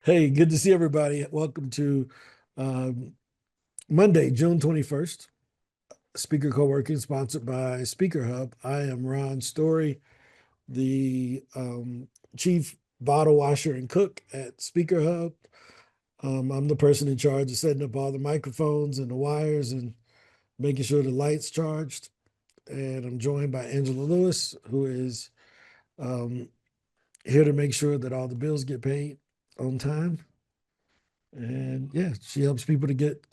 Hey, good to see everybody. Welcome to um, Monday, June 21st, Speaker Co-working, sponsored by Speaker Hub. I am Ron Story, the chief bottle washer and cook at Speaker Hub. I'm the person in charge of setting up all the microphones and the wires and making sure the lights charged. And I'm joined by Angela Lewis, who is um, here to make sure that all the bills get paid on time. And yeah, she helps people to get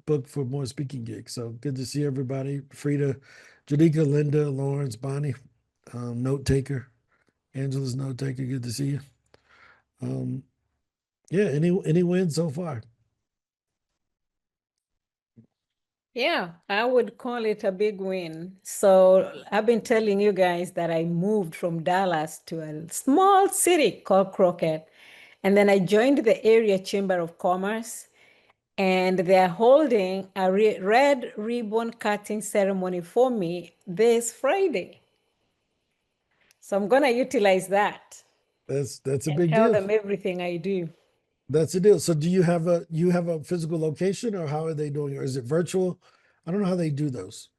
booked for more speaking gigs. So good to see everybody. Frida, Jadika, Linda, Lawrence, Bonnie, note taker, Angela's note taker. Good to see you. Um, yeah, any wins so far? Yeah, I would call it a big win. So I've been telling you guys that I moved from Dallas to a small city called Crockett. And then I joined the area Chamber of Commerce, and they're holding a red ribbon cutting ceremony for me this Friday. So I'm going to utilize that That's a and big tell deal. them everything I do. That's a deal. So do you have a physical location, or how are they doing it? Or is it virtual? I don't know how they do those.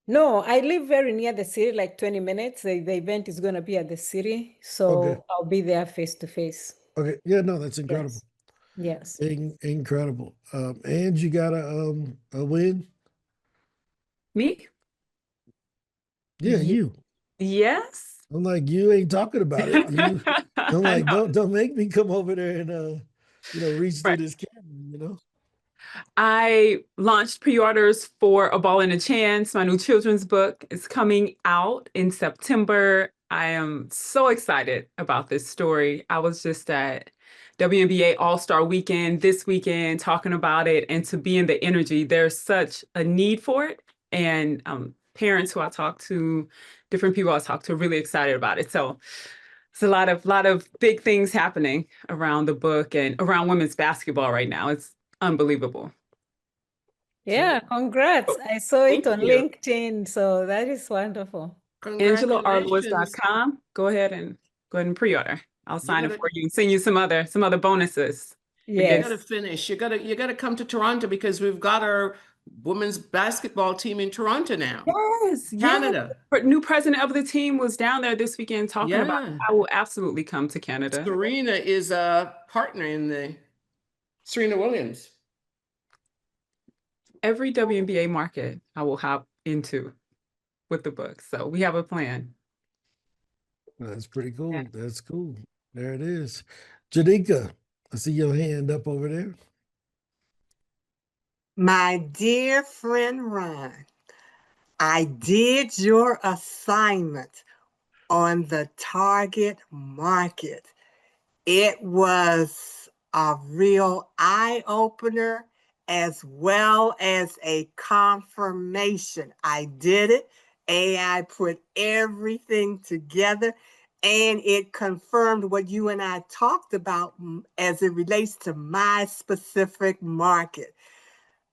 No, I live very near the city, like 20 minutes. The event is going to be at the city. Okay. So I'll be there face to face. Okay. Yeah, no, that's incredible. Yes. Yes. Incredible. And you got a win? Me? Yeah, you. Yes. I'm like, you ain't talking about it. I'm I like, know. don't make me come over there and reach through Right. this camera. I launched pre-orders for A Ball and a Chance. My new children's book is coming out in September. I am so excited about this story. I was just at WNBA All-Star Weekend this weekend talking about it, and to be in the energy, there's such a need for it. And parents who I talk to, different people I talk to, are really excited about it. So it's a lot of big things happening around the book and around women's basketball right now. It's unbelievable. Yeah, So congrats. Oh, I saw it thank on you. LinkedIn, so that is wonderful. Congratulations. AngelaRLewis.com. Go ahead and pre-order. I'll You sign it gotta for you and send you some other bonuses. you Again, gotta Yes. finish. You gotta come to Toronto because we've got our women's basketball team in Toronto now. yes, yes. Canada. New president of the team was down there this weekend talking about it. Yeah. I will absolutely come to Canada. Serena is a partner in the Serena Williams. Every WNBA market I will hop into with the book. So we have a plan. that's pretty Yeah. cool. That's cool. There it is. Jadika, I see your hand up over there. My dear friend Ron, I did your assignment on the target market. It was a real eye opener as well as a confirmation. I did it. AI put everything together and it confirmed what you and I talked about as it relates to my specific market.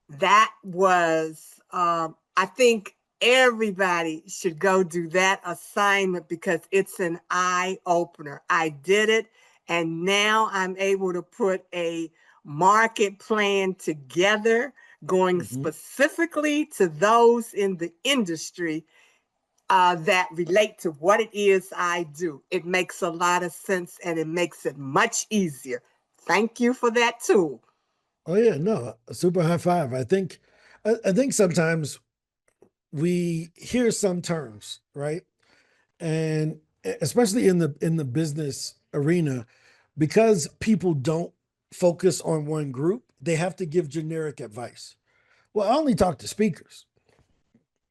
That was, I think everybody should go do that assignment because it's an eye opener. I did it, and now I'm able to put a market plan together going Mhm. specifically to those in the industry that relate to what it is I do. It makes a lot of sense and it makes it much easier. Thank you for that tool. Oh yeah, no, a super high five. I think sometimes we hear some terms, right? And especially in the business arena, because people don't focus on one group, they have to give generic advice. Well, I only talk to speakers.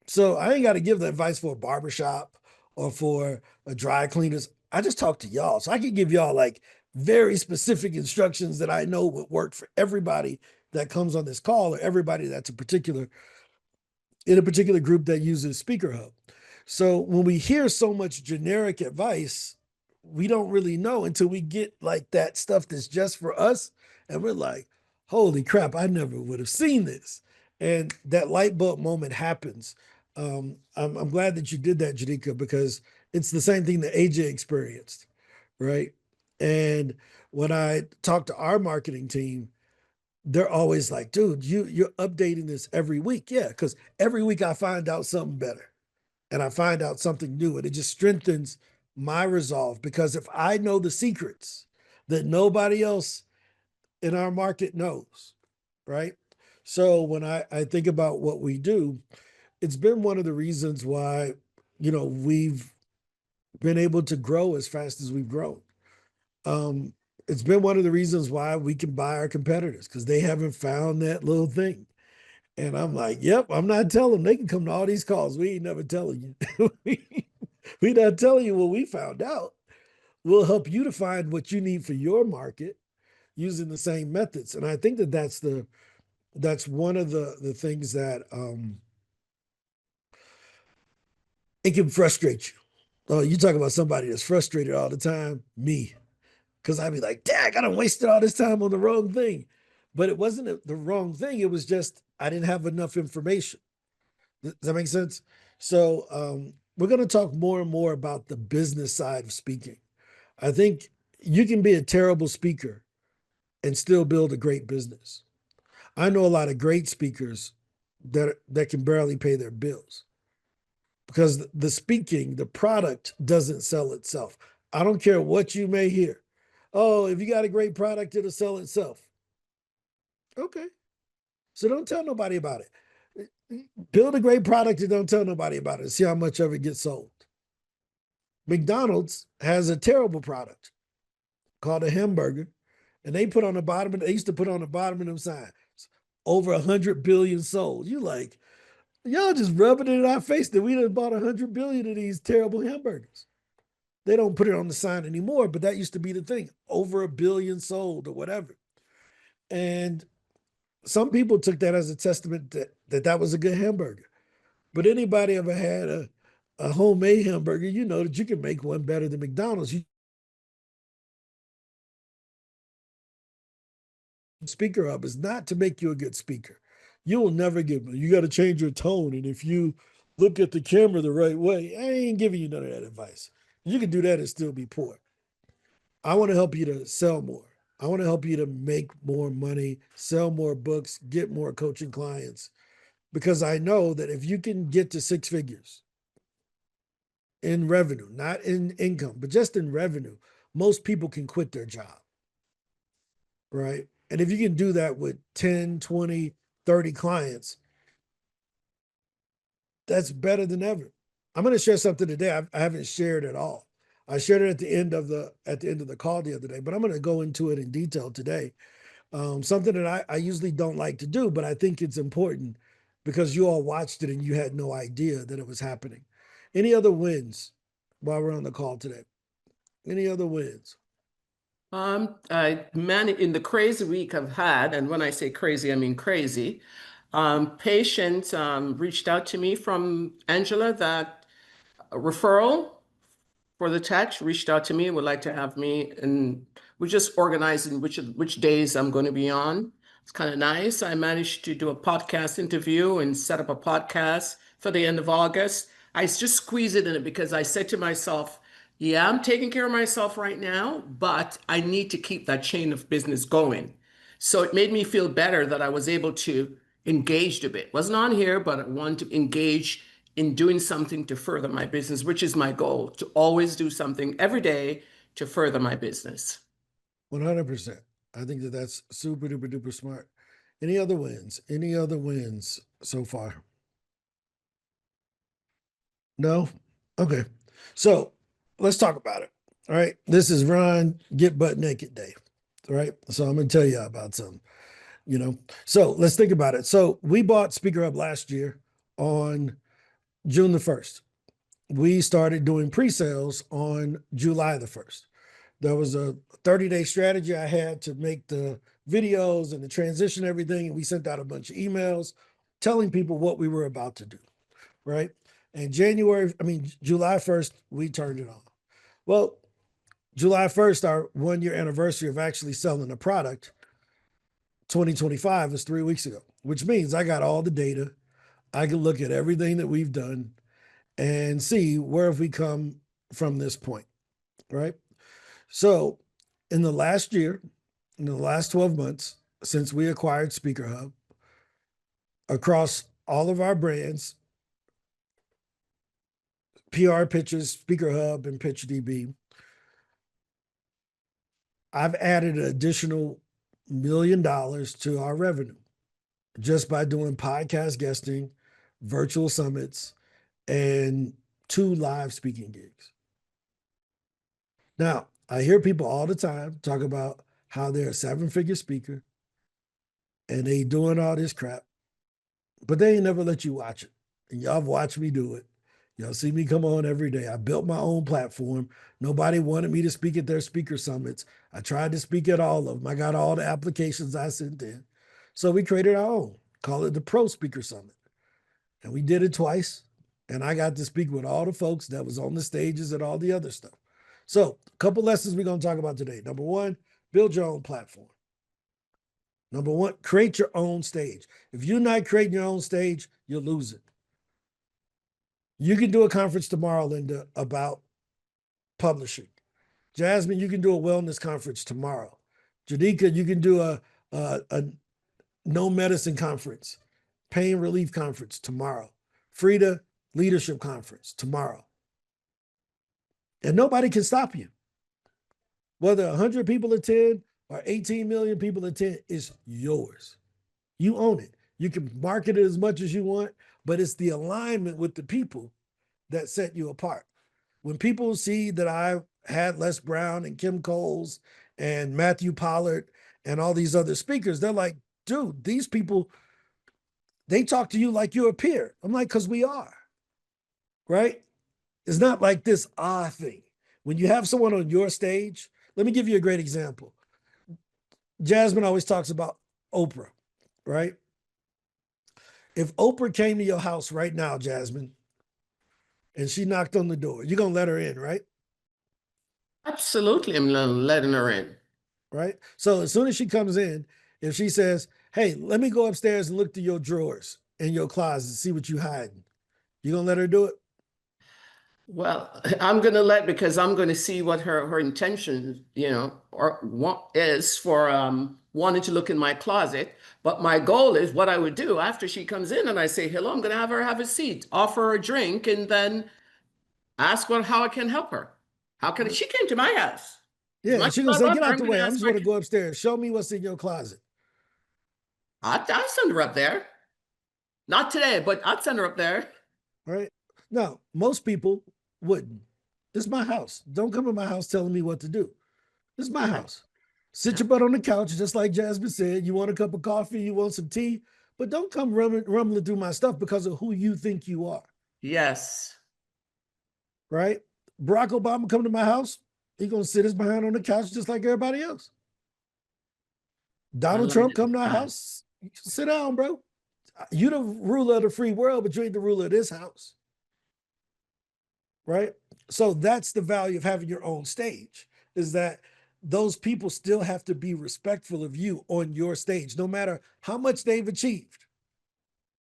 So I ain't got to give the advice for a barbershop or for a dry cleaners. I just talk to y'all. So I can give y'all like very specific instructions that I know would work for everybody that comes on this call or everybody that's in a particular group that uses Speaker Hub. So when we hear so much generic advice, we don't really know until we get like that stuff that's just for us. And we're like, holy crap, I never would have seen this. And that light bulb moment happens. I'm glad that you did that, Jadika, because it's the same thing that AJ experienced, right? And when I talk to our marketing team, they're always like, dude, you're updating this every week. Yeah, because every week I find out something better and I find out something new, and it just strengthens my resolve, because if I know the secrets that nobody else in our market knows, right? So when I think about what we do, it's been one of the reasons why, we've been able to grow as fast as we've grown. Um, it's been one of the reasons why we can buy our competitors, because they haven't found that little thing. And I'm like, yep, I'm not telling them. They can come to all these calls. We ain't never telling you. we not telling you what we found out. We'll help you to find what you need for your market using the same methods. And I think that that's one of the things that it can frustrate you. Oh, you talk about somebody that's frustrated all the time, me. Because I'd be like, dang, I done wasted all this time on the wrong thing. But it wasn't the wrong thing. It was just I didn't have enough information. Does that make sense? So we're going to talk more and more about the business side of speaking. I think you can be a terrible speaker and still build a great business. I know a lot of great speakers that can barely pay their bills because the speaking, the product doesn't sell itself. I don't care what you may hear. Oh, if you got a great product, it'll sell itself. Okay. So don't tell nobody about it. Build a great product and don't tell nobody about it. See how much of it gets sold. McDonald's has a terrible product called a hamburger, and they put on the bottom, they used to put on the bottom of them signs, over 100 billion sold. You like, y'all just rubbing it in our face that we done bought 100 billion of these terrible hamburgers. They don't put it on the sign anymore, but that used to be the thing, over 1 billion sold or whatever. And some people took that as a testament that was a good hamburger. But anybody ever had a homemade hamburger, you know that you can make one better than McDonald's. You speaker up is not to make you a good speaker. You will never get me. You got to change your tone. And if you look at the camera the right way, I ain't giving you none of that advice. You can do that and still be poor. I want to help you to sell more. I want to help you to make more money, sell more books, get more coaching clients, because I know that if you can get to 6 figures in revenue, not in income, but just in revenue, most people can quit their job, right? And if you can do that with 10, 20, 30 clients, that's better than ever. I'm going to share something today I haven't shared at all. I shared it at the end of the call the other day, but I'm going to go into it in detail today. Something that I usually don't like to do, but I think it's important because you all watched it and you had no idea that it was happening. Any other wins while we're on the call today? Any other wins? In the crazy week I've had, and when I say crazy, I mean crazy. Patient reached out to me from Angela, that a referral for the tech, reached out to me, would like to have me, and we're just organizing which days I'm going to be on. It's kind of nice. I managed to do a podcast interview and set up a podcast for the end of August. I just squeeze it in it because I said to myself, yeah, I'm taking care of myself right now, but I need to keep that chain of business going. So it made me feel better that I was able to engage a bit. Wasn't on here, but I wanted to engage in doing something to further my business, which is my goal, to always do something every day to further my business. 100%. I think that's super duper duper smart. Any other wins? Any other wins so far? No? Okay. So let's talk about it. All right. This is Ron Get Butt Naked Day. All right. So I'm going to tell you about something, So let's think about it. So we bought Speaker Up last year on June the 1st. We started doing pre-sales on July the 1st. There was a 30-day strategy I had to make the videos and the transition, everything. And we sent out a bunch of emails telling people what we were about to do. Right. And July 1st, we turned it on. Well, July 1st, our 1-year anniversary of actually selling the product, 2025, is 3 weeks ago, which means I got all the data. I can look at everything that we've done and see where have we come from this point, right? So in the last year, in the last 12 months, since we acquired Speaker Hub, across all of our brands, PR Pitches, Speaker Hub, and PitchDB, I've added an additional $1 million to our revenue just by doing podcast guesting, virtual summits, and 2 live speaking gigs. Now, I hear people all the time talk about how they're a 7-figure speaker and they doing all this crap, but they ain't never let you watch it. And y'all have watched me do it. Y'all see me come on every day. I built my own platform. Nobody wanted me to speak at their speaker summits. I tried to speak at all of them. I got all the applications I sent in. So we created our own, call it the Pro Speaker Summit. And we did it twice. And I got to speak with all the folks that was on the stages and all the other stuff. So a couple lessons we're going to talk about today. Number 1, build your own platform. Number 1, create your own stage. If you're not creating your own stage, you'll lose it. You can do a conference tomorrow, Linda, about publishing. Jasmine, you can do a wellness conference tomorrow. Jadika, you can do a no medicine conference, pain relief conference tomorrow. Frida, leadership conference tomorrow. And nobody can stop you. Whether 100 people attend or 18 million people attend, it's yours. You own it. You can market it as much as you want, but it's the alignment with the people that set you apart. When people see that I had Les Brown and Kim Coles and Matthew Pollard and all these other speakers, they're like, dude, these people, they talk to you like you're a peer. I'm like, because we are, right? It's not like this thing. When you have someone on your stage, let me give you a great example. Jasmine always talks about Oprah, right? If Oprah came to your house right now, Jasmine, and she knocked on the door, you're going to let her in, right? Absolutely, I'm letting her in. Right? So as soon as she comes in, if she says, hey, let me go upstairs and look through your drawers and your closet and see what you hiding, you going to let her do it? Well, I'm going to because I'm going to see what her intention, is for wanting to look in my closet. But my goal is what I would do after she comes in and I say, hello, I'm going to have her have a seat, offer her a drink, and then ask how I can help her. She came to my house. Yeah, she's going to say, get out the way. I I'm just going to go upstairs. Show me what's in your closet. I'll send her up there. Not today, but I'll send her up there. Right? No, most people wouldn't. This is my house. Don't come to my house telling me what to do. This is my house. Sit your butt on the couch, just like Jasmine said. You want a cup of coffee, you want some tea, but don't come rumbling through my stuff because of who you think you are. Yes. Right? Barack Obama come to my house, he's going to sit his behind on the couch just like everybody else. Donald Trump come to our house, sit down, bro. You the ruler of the free world, but you ain't the ruler of this house. Right? So that's the value of having your own stage, is that those people still have to be respectful of you on your stage, no matter how much they've achieved.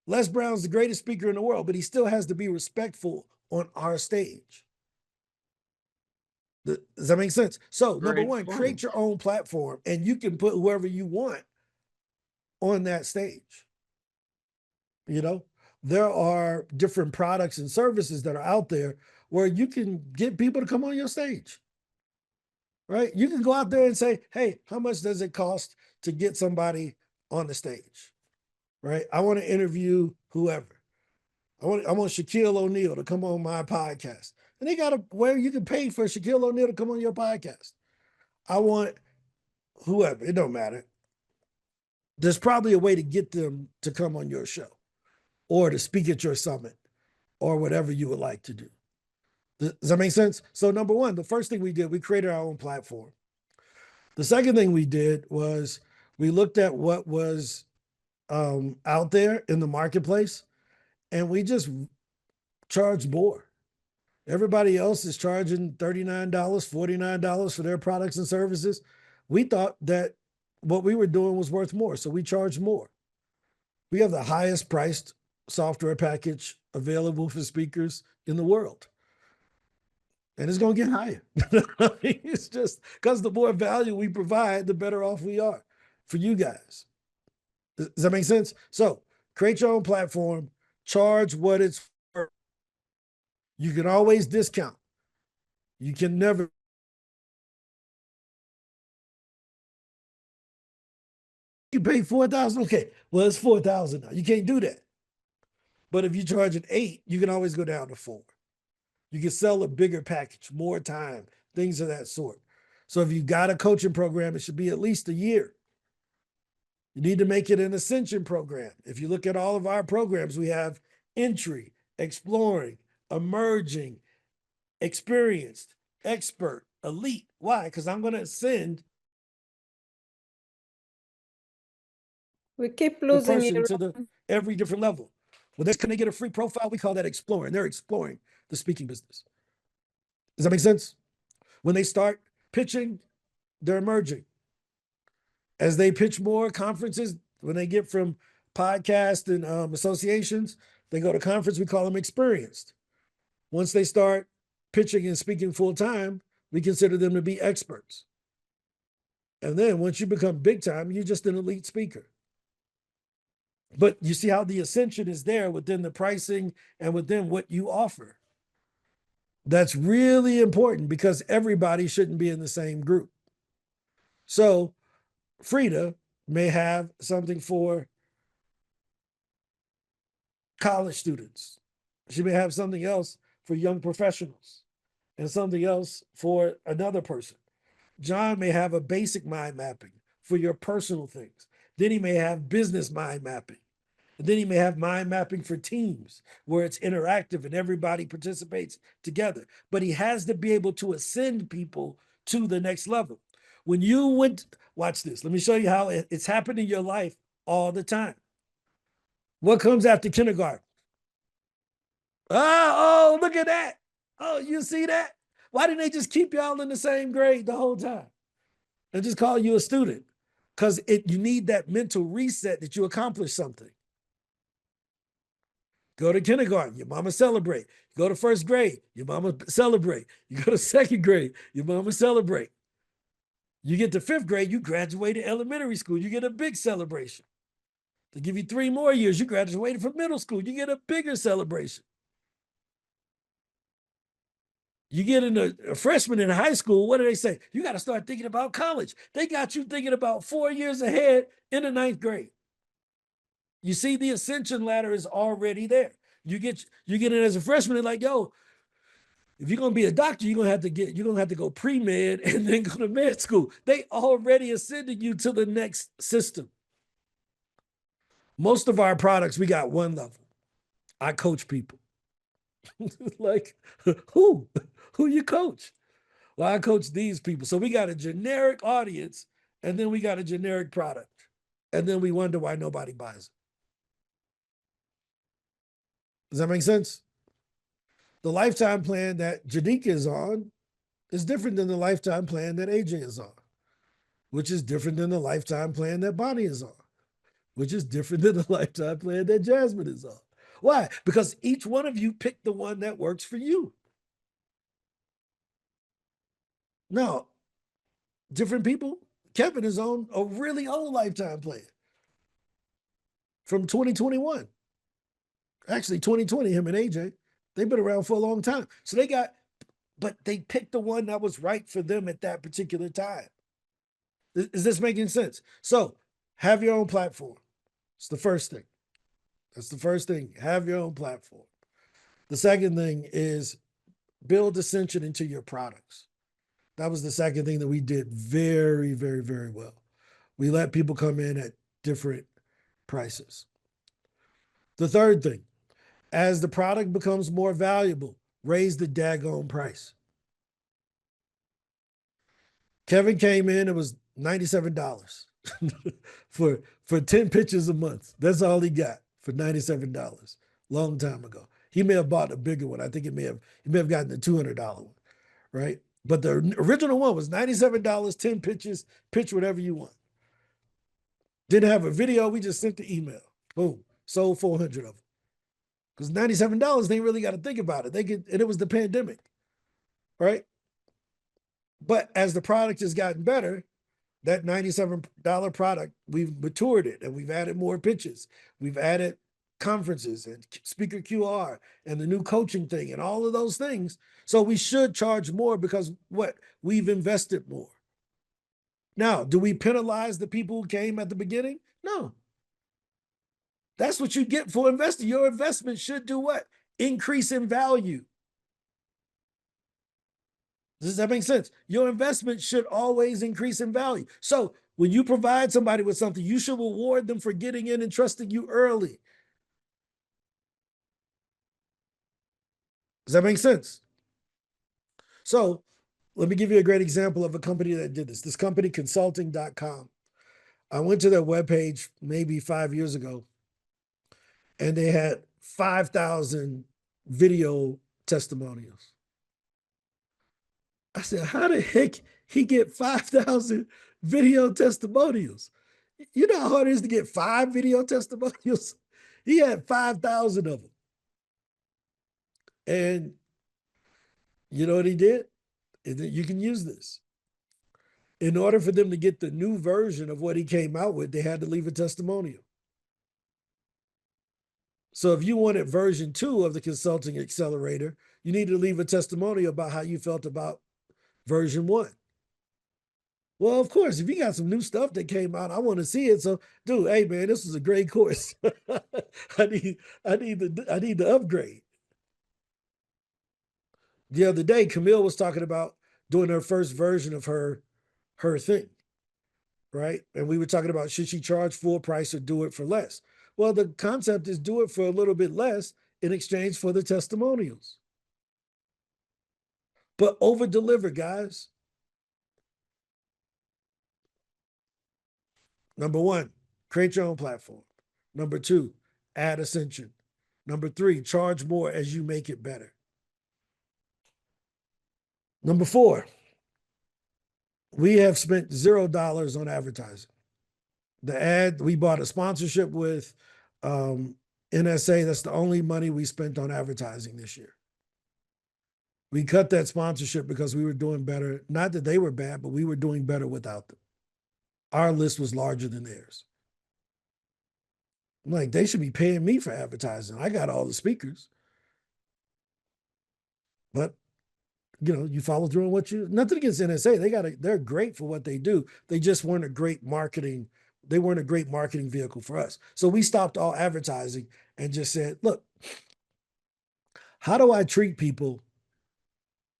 Les Brown's the greatest speaker in the world, but he still has to be respectful on our stage. Does that make sense? So number 1, create your own platform and you can put whoever you want on that stage. You know, there are different products and services that are out there where you can get people to come on your stage, right? You can go out there and say, hey, how much does it cost to get somebody on the stage, right? I want to interview whoever. I want Shaquille O'Neal to come on my podcast. And they got where you can pay for Shaquille O'Neal to come on your podcast. I want whoever, it don't matter. There's probably a way to get them to come on your show or to speak at your summit or whatever you would like to do. Does that make sense? So number 1, the first thing we did, we created our own platform. The second thing we did was we looked at what was out there in the marketplace and we just charged more. Everybody else is charging $39, $49 for their products and services. We thought that what we were doing was worth more, so we charged more. We have the highest priced software package available for speakers in the world. and it's going to get higher. It's just because the more value we provide, the better off we are for you guys. Does that make sense? So create your own platform, charge what it's worth. You can always discount. You can never. You pay 4,000. Okay, well, it's 4,000 now. You can't do that. But if you charge an 8, you can always go down to 4. You can sell a bigger package, more time, things of that sort. So if you got a coaching program, it should be at least a year. You need to make it an ascension program. If you look at all of our programs, we have entry, exploring, emerging, experienced, expert, elite. Why? Because I'm going to ascend We keep the losing person you. to the every different level. Well, that's can they get a free profile? We call that exploring. They're exploring the speaking business. Does that make sense? When they start pitching, they're emerging. As they pitch more conferences, when they get from podcasts and associations, they go to conference, we call them experienced. Once they start pitching and speaking full time, we consider them to be experts. And then once you become big time, you're just an elite speaker. But you see how the ascension is there within the pricing and within what you offer. That's really important because everybody shouldn't be in the same group. So Frida may have something for college students. She may have something else for young professionals and something else for another person. John may have a basic mind mapping for your personal things. Then he may have business mind mapping. And then he may have mind mapping for teams where it's interactive and everybody participates together. But he has to be able to ascend people to the next level. When you went, watch this. Let me show you how it's happened in your life all the time. What comes after kindergarten? Oh, look at that. Oh, you see that? Why didn't they just keep y'all in the same grade the whole time and just call you a student? Because you need that mental reset that you accomplish something. Go to kindergarten, your mama celebrate. You go to first grade, your mama celebrate. You go to second grade, your mama celebrate. You get to fifth grade, you graduated elementary school, you get a big celebration. They give you 3 more years, you graduated from middle school, you get a bigger celebration. You get into a freshman in high school, what do they say? You got to start thinking about college. They got you thinking about 4 years ahead in the 9th grade. You see, the ascension ladder is already there. You get in as a freshman, and like, yo, if you're gonna be a doctor, you're gonna have to go pre-med and then go to med school. They already ascended you to the next system. Most of our products, we got one level. I coach people. Like, who you coach? Well, I coach these people. So we got a generic audience, and then we got a generic product. And then we wonder why nobody buys it. Does that make sense? The lifetime plan that Janika is on is different than the lifetime plan that AJ is on, which is different than the lifetime plan that Bonnie is on, which is different than the lifetime plan that Jasmine is on. Why? Because each one of you picked the one that works for you. Now, different people, Kevin is on a really old lifetime plan from 2021. Actually, 2020, him and AJ, they've been around for a long time. So but they picked the one that was right for them at that particular time. Is this making sense? So have your own platform. It's the first thing. That's the first thing. Have your own platform. The second thing is build ascension into your products. That was the second thing that we did very, very, very well. We let people come in at different prices. The third thing, as the product becomes more valuable, raise the daggone price. Kevin came in, it was $97 for 10 pitches a month. That's all he got for $97, long time ago. He may have bought a bigger one. I think he may have gotten the $200 one, right? But the original one was $97, 10 pitches, pitch whatever you want. Didn't have a video, we just sent the email. Boom, sold 400 of them. Because $97, they really got to think about it. And it was the pandemic. right? But as the product has gotten better, that $97 product, we've matured it and we've added more pitches. We've added conferences and speaker QR and the new coaching thing and all of those things. So we should charge more because what? We've invested more. Now, do we penalize the people who came at the beginning? No. That's what you get for investing. Your investment should do what? Increase in value. Does that make sense? Your investment should always increase in value. So when you provide somebody with something, you should reward them for getting in and trusting you early. Does that make sense? So let me give you a great example of a company that did this. This company, consulting.com. I went to their webpage maybe 5 years ago, and they had 5,000 video testimonials. I said, how the heck he get 5,000 video testimonials? You know how hard it is to get 5 video testimonials? He had 5,000 of them. And you know what he did? You can use this. In order for them to get the new version of what he came out with, they had to leave a testimonial. So if you wanted version 2 of the Consulting Accelerator, you need to leave a testimonial about how you felt about version 1. Well, of course, if you got some new stuff that came out, I want to see it. So, dude, hey man, this was a great course. I need the upgrade. The other day, Camille was talking about doing her first version of her thing, right? And we were talking about, should she charge full price or do it for less? Well, the concept is do it for a little bit less in exchange for the testimonials. But over deliver, guys. Number 1, create your own platform. Number 2, add ascension. Number 3, charge more as you make it better. Number 4, we have spent $0 on advertising. We bought a sponsorship with NSA. That's the only money we spent on advertising this year. We cut that sponsorship because we were doing better. Not that they were bad, but we were doing better without them. Our list was larger than theirs. I'm like, they should be paying me for advertising. I got all the speakers. But you follow through on what nothing against NSA. They're great for what they do. They just weren't a great marketing vehicle for us. So we stopped all advertising and just said, look, how do I treat people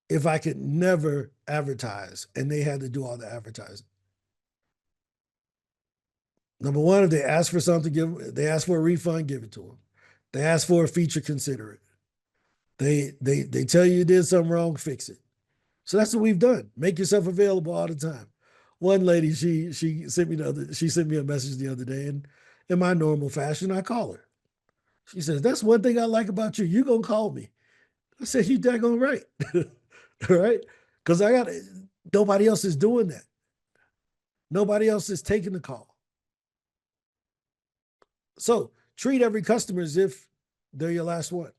if I could never advertise and they had to do all the advertising? Number 1, if they ask for something, they ask for a refund, give it to them. They ask for a feature, consider it. They tell you did something wrong, fix it. So that's what we've done. Make yourself available all the time. One lady, she sent me a message the other day, and in my normal fashion, I call her. She says, that's one thing I like about you. You gonna call me. I said, you daggone right. All right? Because nobody else is doing that. Nobody else is taking the call. So treat every customer as if they're your last one.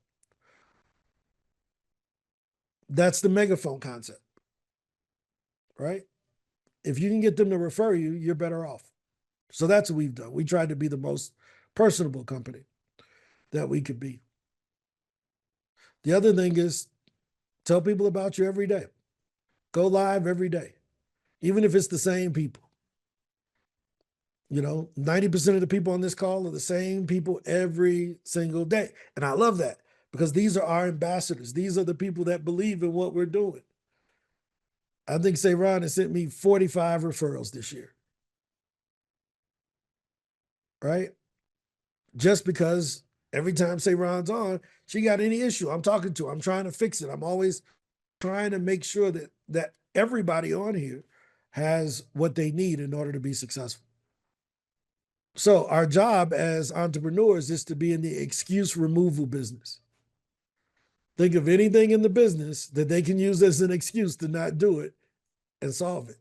That's the megaphone concept, right? If you can get them to refer you, you're better off. So that's what we've done. We tried to be the most personable company that we could be. The other thing is tell people about you every day. Go live every day, even if it's the same people. 90% of the people on this call are the same people every single day. And I love that because these are our ambassadors. These are the people that believe in what we're doing. I think Ron has sent me 45 referrals this year. Right? Just because every time Ron's on, she got any issue, I'm talking to her. I'm trying to fix it. I'm always trying to make sure that everybody on here has what they need in order to be successful. So our job as entrepreneurs is to be in the excuse removal business. Think of anything in the business that they can use as an excuse to not do it and solve it.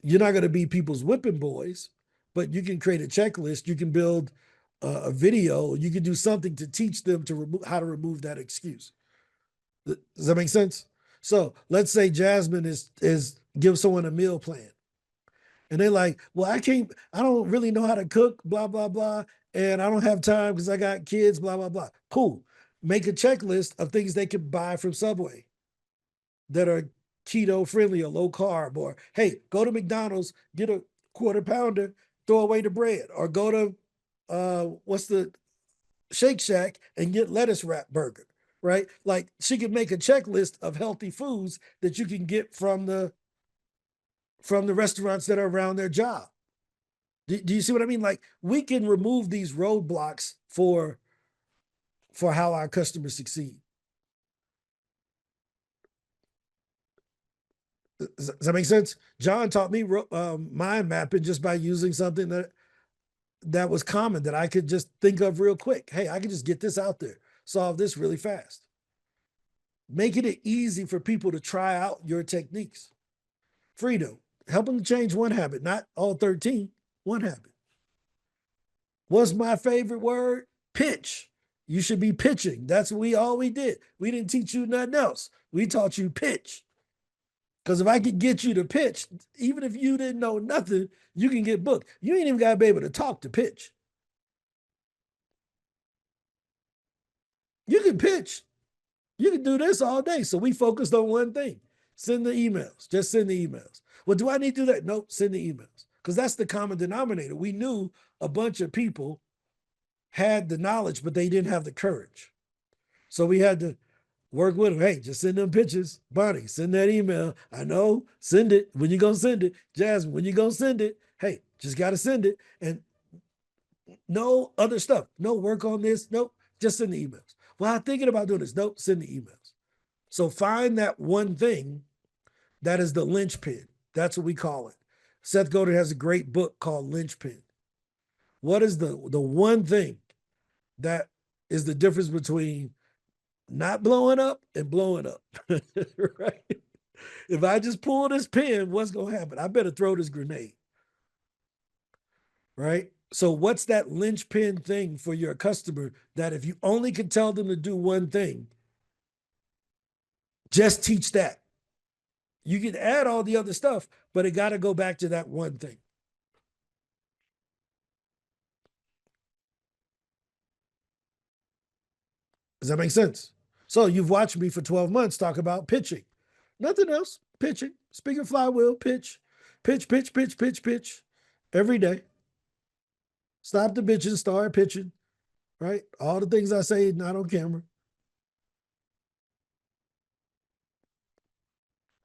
You're not going to be people's whipping boys, but you can create a checklist. You can build a video. You can do something to teach them how to remove that excuse. Does that make sense? So let's say Jasmine is give someone a meal plan. And they're like, well, I don't really know how to cook, blah, blah, blah. And I don't have time because I got kids, blah, blah, blah. Cool. Make a checklist of things they could buy from Subway that are keto friendly or low carb. Or, hey, go to McDonald's, get a quarter pounder, throw away the bread. Or go to, what's the Shake Shack and get lettuce wrap burger, right? Like she could make a checklist of healthy foods that you can get from the restaurants that are around their job. Do you see what I mean? Like we can remove these roadblocks for how our customers succeed. Does that make sense? John taught me mind mapping just by using something that was common that I could just think of real quick. Hey, I can just get this out there, solve this really fast. Making it easy for people to try out your techniques. Freedom, help them to change one habit, not all 13, one habit. What's my favorite word? Pitch. You should be pitching. That's all we did. We didn't teach you nothing else. We taught you pitch. Because if I could get you to pitch, even if you didn't know nothing, you can get booked. You ain't even got to be able to talk to pitch. You can pitch. You can do this all day. So we focused on one thing. Send the emails. Just send the emails. Well, do I need to do that? Nope, send the emails. Because that's the common denominator. We knew a bunch of people had the knowledge, but they didn't have the courage. So we had to work with them. Hey, just send them pictures. Bonnie, send that email. I know, send it. When you gonna send it? Jasmine, when you gonna send it? Hey, just gotta send it. And no other stuff. No work on this. Nope, just send the emails. Well, I'm thinking about doing this. Nope, send the emails. So find that one thing that is the linchpin. That's what we call it. Seth Godin has a great book called Linchpin. What is the one thing that is the difference between not blowing up and blowing up? Right? If I just pull this pin, what's going to happen? I better throw this grenade. Right? So what's that linchpin thing for your customer that if you only could tell them to do one thing, just teach that. You can add all the other stuff, but it got to go back to that one thing. Does that make sense? So you've watched me for 12 months talk about pitching. Nothing else. Pitching. Speaker flywheel, pitch. Pitch, pitch, pitch, pitch, pitch. Every day. Stop the bitching, start pitching. Right? All the things I say not on camera.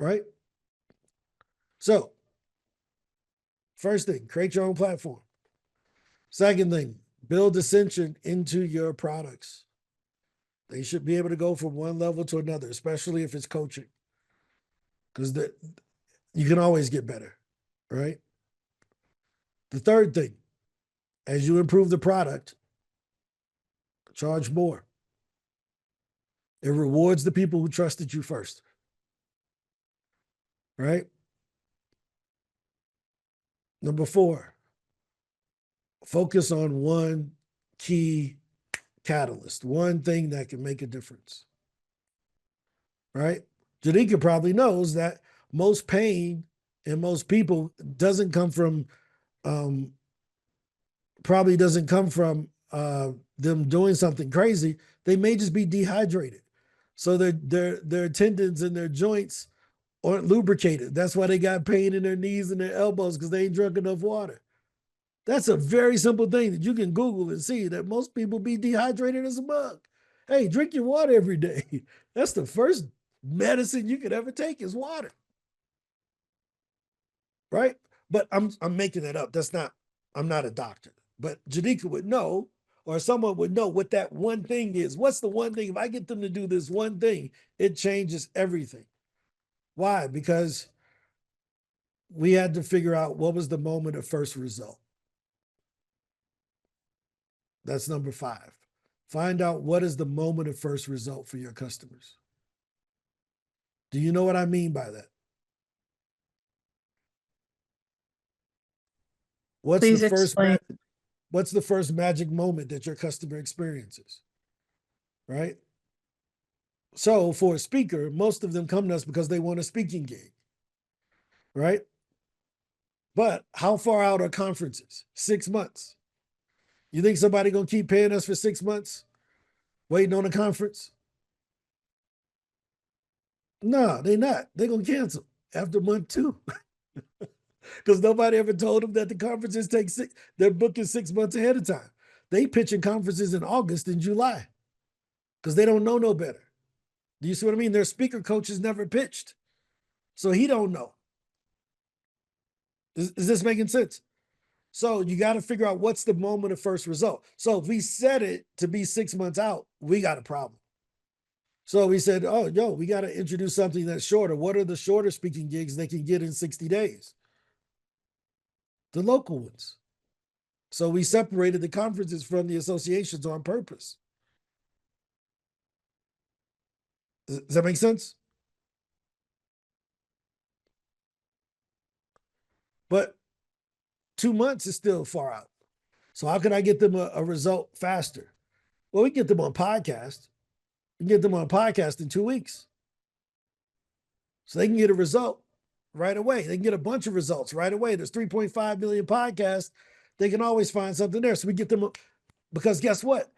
Right? So, first thing, create your own platform. Second thing, build ascension into your products. They should be able to go from one level to another, especially if it's coaching. Because you can always get better, right? The third thing, as you improve the product, charge more. It rewards the people who trusted you first, right? Number 4, focus on one key catalyst, one thing that can make a difference, right? Janika probably knows that most pain in most people doesn't come from, them doing something crazy. They may just be dehydrated. So their tendons and their joints aren't lubricated. That's why they got pain in their knees and their elbows, because they ain't drunk enough water. That's a very simple thing that you can Google and see that most people be dehydrated as a mug. Hey, drink your water every day. That's the first medicine you could ever take is water. Right? But I'm making that up. I'm not a doctor. But Janika would know, or someone would know what that one thing is. What's the one thing? If I get them to do this one thing, it changes everything. Why? Because we had to figure out what was the moment of first result. That's number 5. Find out what is the moment of first result for your customers. Do you know what I mean by that? Please explain. What's the first magic moment that your customer experiences? Right? So for a speaker, most of them come to us because they want a speaking gig, right? But how far out are conferences? 6 months. You think somebody gonna keep paying us for 6 months waiting on a conference? No, they not. They're gonna cancel after month 2. Because nobody ever told them that the conferences take they're booking 6 months ahead of time. They pitching conferences in August and July because they don't know no better. Do you see what I mean? Their speaker coaches never pitched. So he don't know. Is this making sense? So you got to figure out what's the moment of first result. So if we set it to be 6 months out, we got a problem. So we said, oh, yo, we got to introduce something that's shorter. What are the shorter speaking gigs they can get in 60 days? The local ones. So we separated the conferences from the associations on purpose. Does that make sense? But 2 months is still far out. So how can I get them a result faster? Well, we can get them on podcast. We can get them on a podcast in 2 weeks. So they can get a result right away. They can get a bunch of results right away. There's 3.5 million podcasts. They can always find something there. So we get them, because guess what?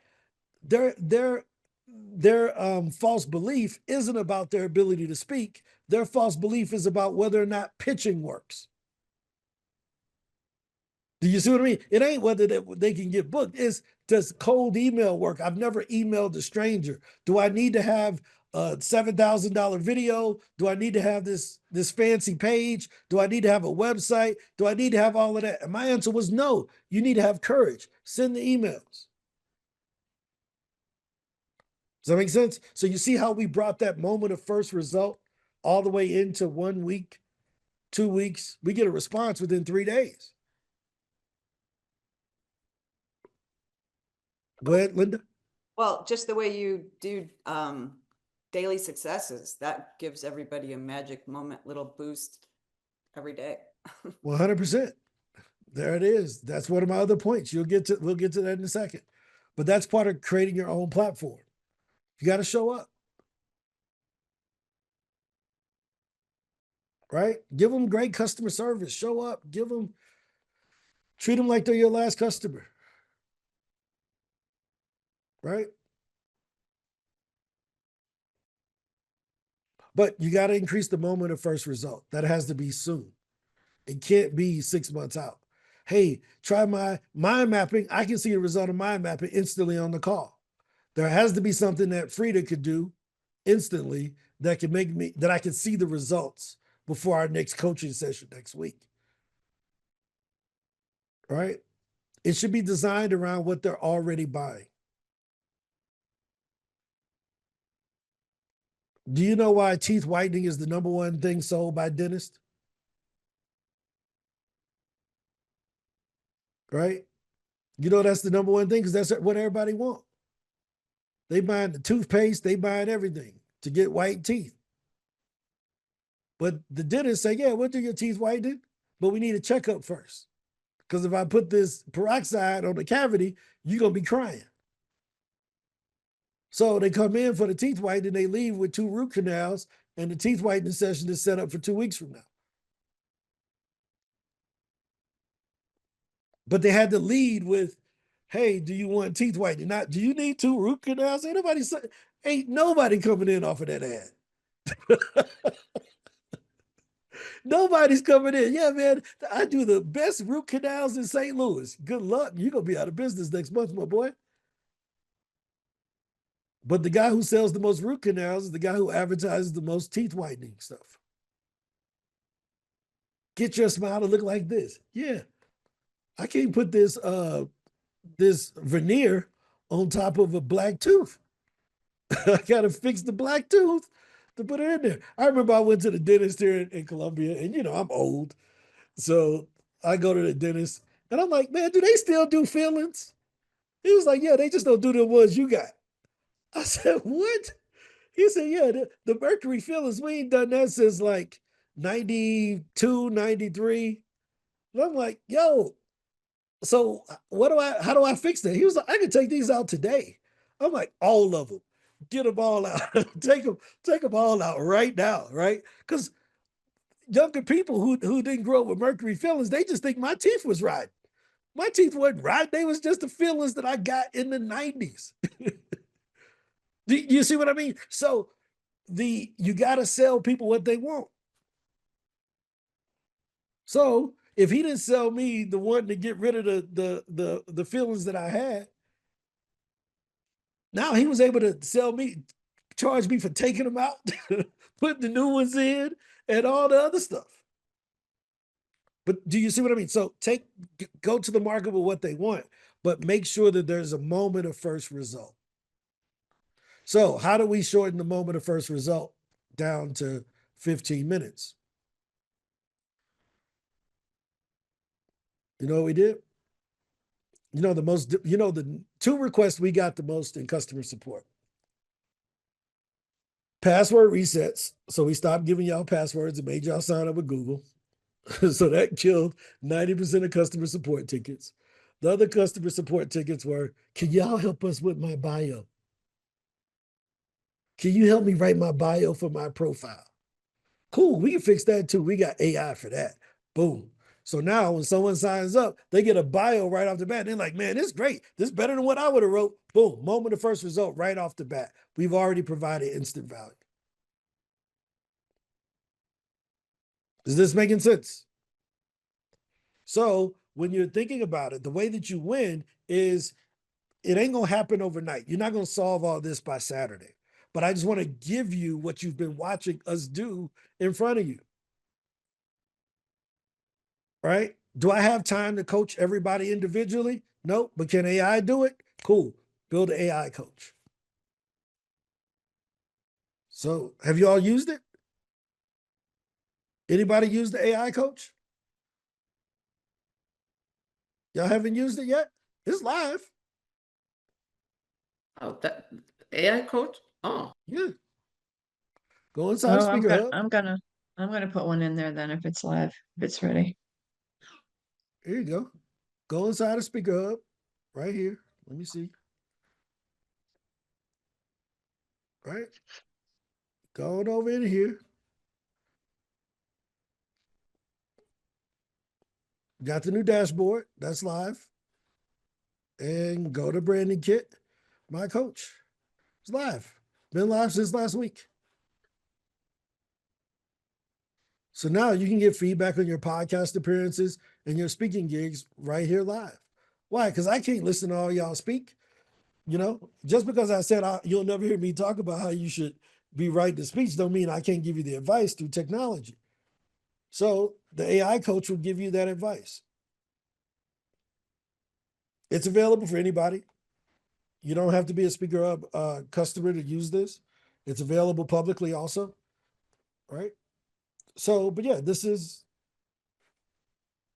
Their false belief isn't about their ability to speak. Their false belief is about whether or not pitching works. Do you see what I mean? It ain't whether they can get booked. It's, does cold email work? I've never emailed a stranger. Do I need to have a $7,000 video? Do I need to have this fancy page? Do I need to have a website? Do I need to have all of that? And my answer was no. You need to have courage. Send the emails. Does that make sense? So you see how we brought that moment of first result all the way into 1 week, 2 weeks? We get a response within 3 days. Go ahead, Linda. Well, just the way you do daily successes, that gives everybody a magic moment, little boost every day. 100%. There it is. That's one of my other points. We'll get to that in a second. But that's part of creating your own platform. You got to show up. Right? Give them great customer service. Show up. Treat them like they're your last customer. Right? But you got to increase the moment of first result. That has to be soon. It can't be 6 months out. Hey, try my mind mapping. I can see a result of mind mapping instantly on the call. There has to be something that Frida could do instantly that can that I can see the results before our next coaching session next week. Right? It should be designed around what they're already buying. Do you know why teeth whitening is the #1 thing sold by dentists? Right? You know that's the #1 thing because that's what everybody wants. They buying the toothpaste, they buying everything to get white teeth. But the dentist say, yeah, we'll do your teeth whitening, but we need a checkup first. Because if I put this peroxide on the cavity, you're going to be crying. So they come in for the teeth whitening, they leave with 2 root canals, and the teeth whitening session is set up for 2 weeks from now. But they had to lead with, hey, do you want teeth whitening? Not, do you need 2 root canals? Ain't nobody coming in off of that ad. Nobody's coming in. Yeah, man, I do the best root canals in St. Louis. Good luck. You're going to be out of business next month, my boy. But the guy who sells the most root canals is the guy who advertises the most teeth whitening stuff. Get your smile to look like this. Yeah. I can't put this veneer on top of a black tooth. I got to fix the black tooth to put it in there. I remember I went to the dentist here in Columbia, and I'm old. So I go to the dentist and I'm like, man, do they still do fillings? He was like, yeah, they just don't do the ones you got. I said, what? He said, yeah, the mercury fillings, we ain't done that since like 92, 93. And I'm like, yo, so how do I fix that? He was like, I can take these out today. I'm like, all of them. Get them all out. take them all out right now, right? Because younger people who didn't grow up with mercury fillings, they just think my teeth was rotten. My teeth weren't rotten. They was just the fillings that I got in the 90s. Do you see what I mean? So you got to sell people what they want. So if he didn't sell me the one to get rid of the feelings that I had, now he was able to sell me, charge me for taking them out, putting the new ones in, and all the other stuff. But do you see what I mean? So go to the market with what they want, but make sure that there's a moment of first result. So how do we shorten the moment of first result down to 15 minutes? You know what we did? The two requests we got the most in customer support. Password resets. So we stopped giving y'all passwords and made y'all sign up with Google. So that killed 90% of customer support tickets. The other customer support tickets were, can y'all help us with my bio? Can you help me write my bio for my profile? Cool, we can fix that too. We got AI for that. Boom. So now when someone signs up, they get a bio right off the bat. They're like, man, this is great. This is better than what I would have wrote. Boom, moment of first result right off the bat. We've already provided instant value. Is this making sense? So when you're thinking about it, the way that you win is it ain't going to happen overnight. You're not going to solve all this by Saturday. But I just want to give you what you've been watching us do in front of you. Right? Do I have time to coach everybody individually? No, but can AI do it? Cool. Build an AI coach. So have you all used it? Anybody used the AI coach? Y'all haven't used it yet? It's live. Oh, that AI coach? Oh, yeah. Go inside Speaker Hub. I'm gonna put one in there then if it's live, if it's ready. Here you go. Go inside of Speaker Hub right here. Let me see. Right. Go on over in here. Got the new dashboard. That's live. And go to Branding Kit, my coach. It's live. Been live since last week. So now you can get feedback on your podcast appearances and your speaking gigs right here live. Why? Because I can't listen to all y'all speak. Just because I said you'll never hear me talk about how you should be writing the speech don't mean I can't give you the advice through technology. So the AI coach will give you that advice. It's available for anybody. You don't have to be a Speaker Hub customer to use this. It's available publicly also, right? So, but yeah, this is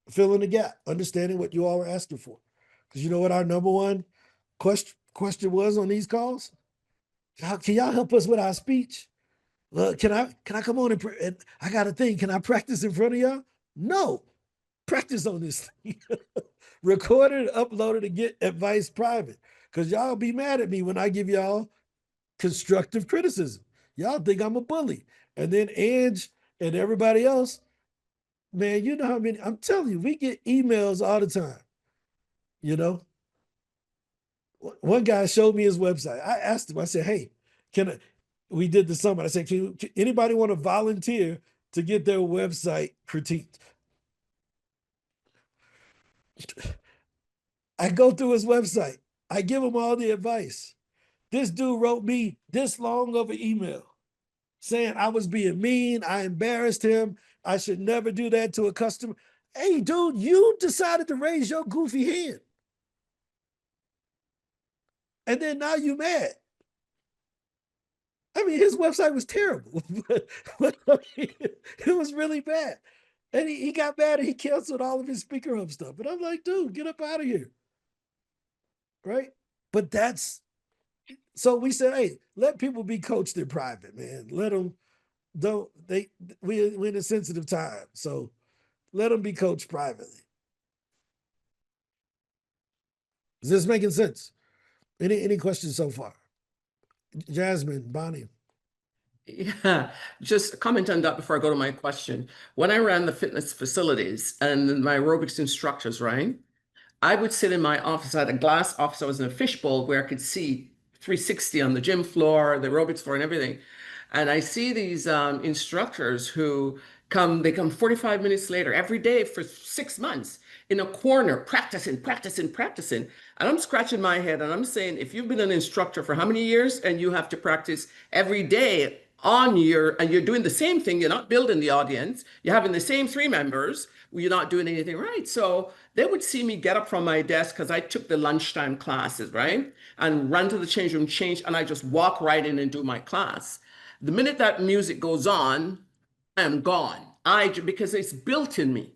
filling the gap, understanding what you all were asking for. Because you know what our number one question was on these calls? Can y'all help us with our speech? Well, can I come on and I got a thing. Can I practice in front of y'all? No, practice on this thing. Record it, upload it, and get advice private. Because y'all be mad at me when I give y'all constructive criticism. Y'all think I'm a bully. And then Ange and everybody else, man, you know how many, I'm telling you, we get emails all the time. One guy showed me his website. I asked him, I said, hey, we did the summit. I said, can anybody want to volunteer to get their website critiqued? I go through his website. I give him all the advice. This dude wrote me this long of an email saying I was being mean. I embarrassed him. I should never do that to a customer. Hey, dude, you decided to raise your goofy hand. And then now you mad. I mean, his website was terrible, but it was really bad. And he got mad and he canceled all of his Speaker Hub stuff. But I'm like, dude, get up out of here. Right? But so we said, hey, let people be coached in private, man. Let them, we're in a sensitive time. So let them be coached privately. Is this making sense? Any questions so far? Jasmine, Bonnie. Yeah, just comment on that before I go to my question. When I ran the fitness facilities and my aerobics instructors, right? I would sit in my office. I had a glass office. I was in a fishbowl where I could see 360 on the gym floor, the aerobics floor, and everything. And I see these instructors who they come 45 minutes later every day for 6 months in a corner, practicing, practicing, practicing. And I'm scratching my head and I'm saying, if you've been an instructor for how many years and you have to practice every day and you're doing the same thing, you're not building the audience, you're having the same 3 members, you're not doing anything right. So they would see me get up from my desk because I took the lunchtime classes, right? And run to the change room, change, and I just walk right in and do my class. The minute that music goes on, I'm gone. Because it's built in me.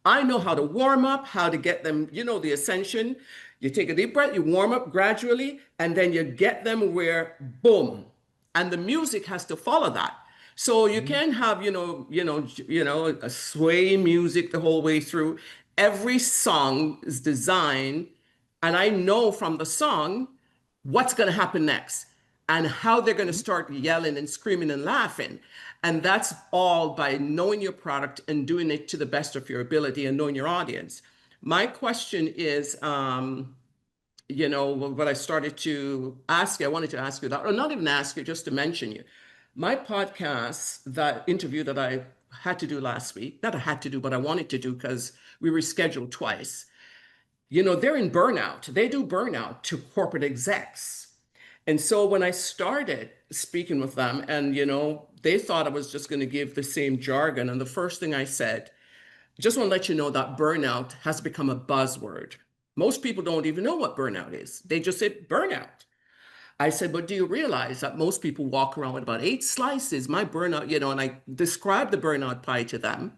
I know how to warm up, how to get them, the ascension. You take a deep breath, you warm up gradually, and then you get them where boom. And the music has to follow that. So you can have, a sway music the whole way through. Every song is designed, and I know from the song what's going to happen next and how they're going to start yelling and screaming and laughing. And that's all by knowing your product and doing it to the best of your ability and knowing your audience. My question is, what I started to ask you, I wanted to ask you that, or not even ask you, just to mention you. My podcast, that interview that I had to do last week, not I had to do, but I wanted to do because we rescheduled twice. They're in burnout. They do burnout to corporate execs. And so when I started speaking with them, and they thought I was just going to give the same jargon. And the first thing I said, just want to let you know that burnout has become a buzzword. Most people don't even know what burnout is. They just say burnout. I said, but do you realize that most people walk around with about 8 slices? My burnout, and I described the burnout pie to them.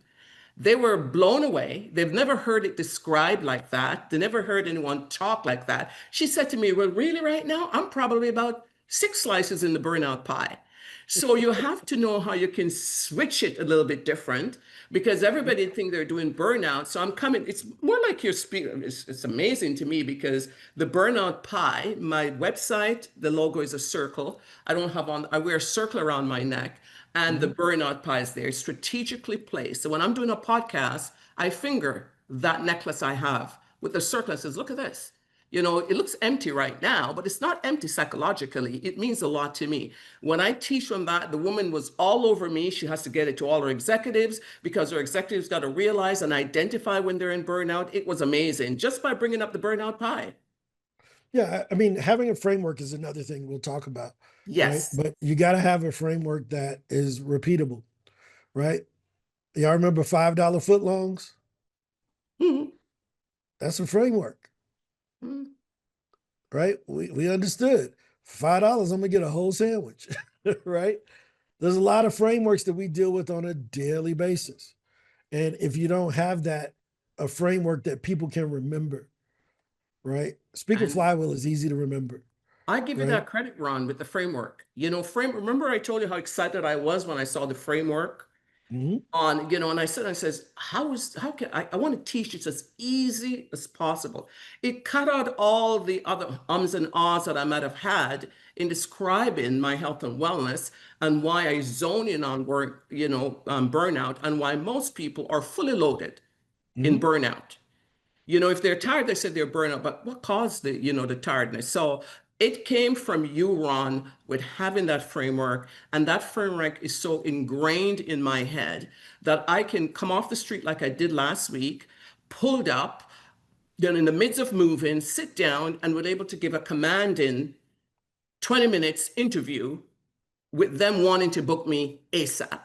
They were blown away. They've never heard it described like that. They never heard anyone talk like that. She said to me, well, really, right now, I'm probably about 6 slices in the burnout pie. So you have to know how you can switch it a little bit different because everybody think they're doing burnout. So I'm coming, it's more like you're speaking. It's amazing to me because the burnout pie, my website, the logo is a circle. I wear a circle around my neck. And the burnout pie is there, strategically placed. So when I'm doing a podcast, I finger that necklace I have with the circle and says, look at this. It looks empty right now, but it's not empty psychologically. It means a lot to me. When I teach from that, the woman was all over me. She has to get it to all her executives because her executives got to realize and identify when they're in burnout. It was amazing just by bringing up the burnout pie. Yeah, I mean, having a framework is another thing we'll talk about, right? Yes. But you got to have a framework that is repeatable, right? Y'all remember $5 footlongs? Mhm. That's a framework, Mhm. right? We understood. For $5, I'm gonna get a whole sandwich, right? There's a lot of frameworks that we deal with on a daily basis. And if you don't have that, a framework that people can remember, right? Speaker And flywheel is easy to remember, I give you right? that credit, Ron, with the framework. Remember I told you how excited I was when I saw the framework Mhm. and I says, how can I want to teach it as easy as possible. It cut out all the other ums and ahs that I might have had in describing my health and wellness and why I zone in on work, burnout and why most people are fully loaded in Mhm. burnout. If they're tired, they said they're burnout, but what caused the tiredness? So it came from you, Ron, with having that framework. And that framework is so ingrained in my head that I can come off the street like I did last week, pulled up, then in the midst of moving, sit down and was able to give a commanding 20 minutes interview with them wanting to book me ASAP.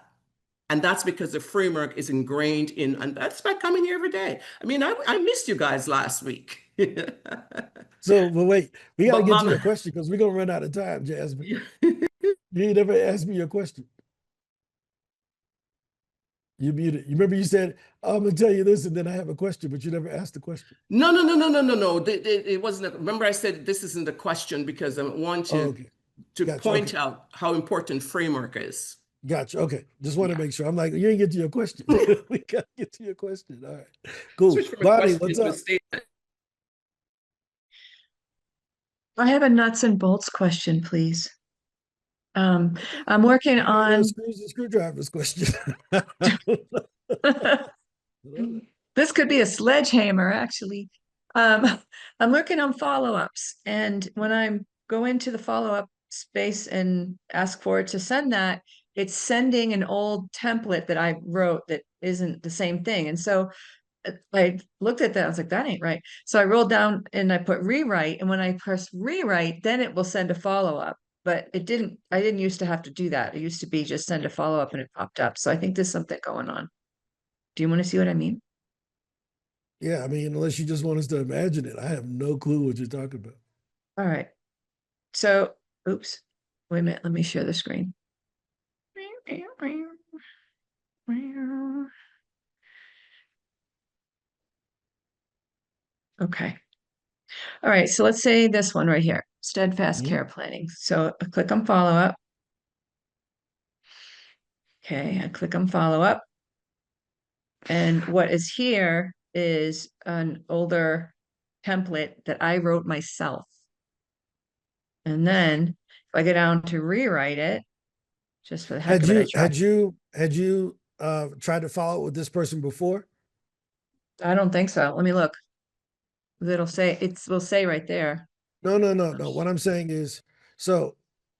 And that's because the framework is ingrained in, and that's by coming here every day. I mean, I missed you guys last week. So, but wait, we got to But get to mom, your question because we're gonna run out of time, Jasmine. You ain't never asked me your question. You muted. You remember you said, I'm gonna tell you this, and then I have a question, but you never asked the question. no, no, no, no, no, no, no. It wasn't. Remember, I said this isn't a question because I want Oh, to okay. to Gotcha. point Okay. out how important framework is. Gotcha. Okay. Just want to Yeah. make sure. I'm like, you ain't get to your question. We got to get to your question. All right. Cool. Switch from a Bonnie, question what's to a up? statement. I have a nuts and bolts question, please. I'm working Maybe one of on. those screws and screwdrivers question. This could be a sledgehammer, actually. Um, I'm working on follow-ups, and when I go into the follow-up space and ask for it to send that, it's sending an old template that I wrote that isn't the same thing. And so I looked at that, I was like, that ain't right. So I rolled down and I put rewrite, and when I press rewrite, then it will send a follow-up. But I didn't used to have to do that. It used to be just send a follow-up and it popped up. So I think there's something going on. Do you want to see what I mean? Yeah, I mean, unless you just want us to imagine it, I have no clue what you're talking about. All right. So, oops. Wait a minute. Let me share the screen. Okay. All right. So let's say this one right here, steadfast care planning. So I click on follow up. Okay. I click on follow up. And what is here is an older template that I wrote myself. And then if I go down to rewrite it, just for the heck of it, I tried. Had you tried to follow up with this person before? I don't think so. Let me look. It'll say will say right there. No. What I'm saying is, so,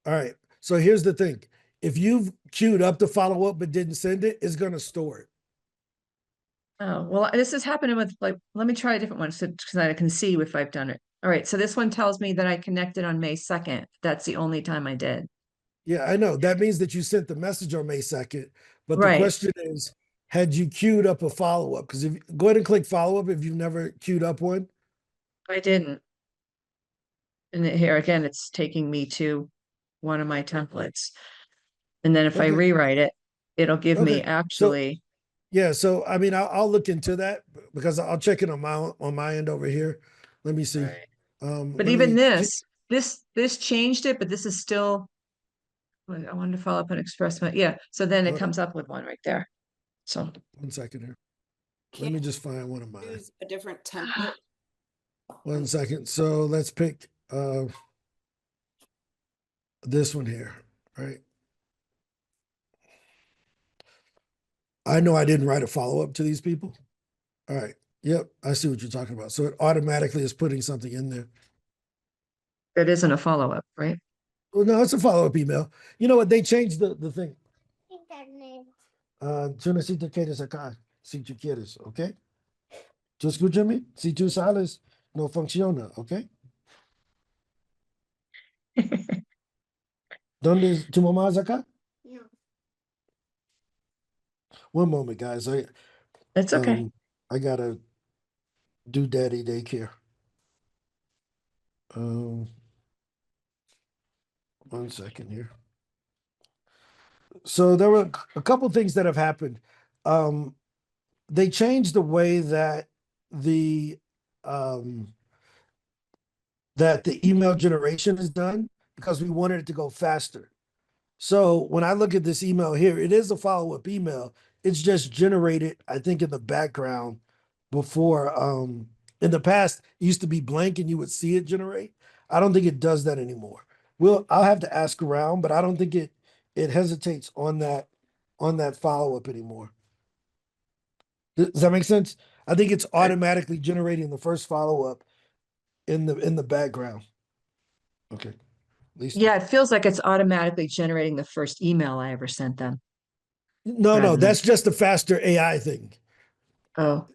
all right. So here's the thing. If you've queued up the follow up but didn't send it, it's going to store it. Oh, well, this is happening with like, let me try a different one so because I can see if I've done it. All right. So this one tells me that I connected on May 2nd. That's the only time I did. Yeah, I know. That means that you sent the message on May 2nd. But the Right. question is, had you queued up a follow up? Because if go ahead and click follow up if you've never queued up one. I didn't. And here again, it's taking me to one of my templates. And then if I Okay. rewrite it, it'll give me Okay. So actually. yeah, so I mean, I'll look into that because I'll check it on my end over here. Let me see. Right. But Let even me. this changed it, but this is still. I wanted to follow up on express. Yeah. So then it Hold on comes up with one right there. So 1 second here. Let Can't me just find one of mine. use a different template. 1 second. So let's pick this one here, right? I know I didn't write a follow up to these people. All right. Yep, I see what you're talking about. So it automatically is putting something in there. it isn't a follow up, right? Well, no, it's a follow up email. You know what? They changed the thing. Tú necesitas quieres acá, si tú quieres, ¿ok? ¿Tú escúchame? Si tú sales, no funciona, ¿ok? ¿Dónde es tu mamá es acá? No. One moment, guys. It's okay. I gotta do daddy daycare. 1 second here. So there were a couple things that have happened. They changed the way that the um, email generation is done because we wanted it to go faster. So when I look at this email here, it is a follow-up email. It's just generated, I think, in the background before. In the past, it used to be blank and you would see it generate. I don't think it does that anymore. I'll have to ask around, but I don't think it hesitates on that follow-up anymore. Does that make sense? I think it's automatically generating the first follow-up in the background. Okay. Lisa. Yeah, it feels like it's automatically generating the first email I ever sent them. No, that's just a faster AI thing. Oh,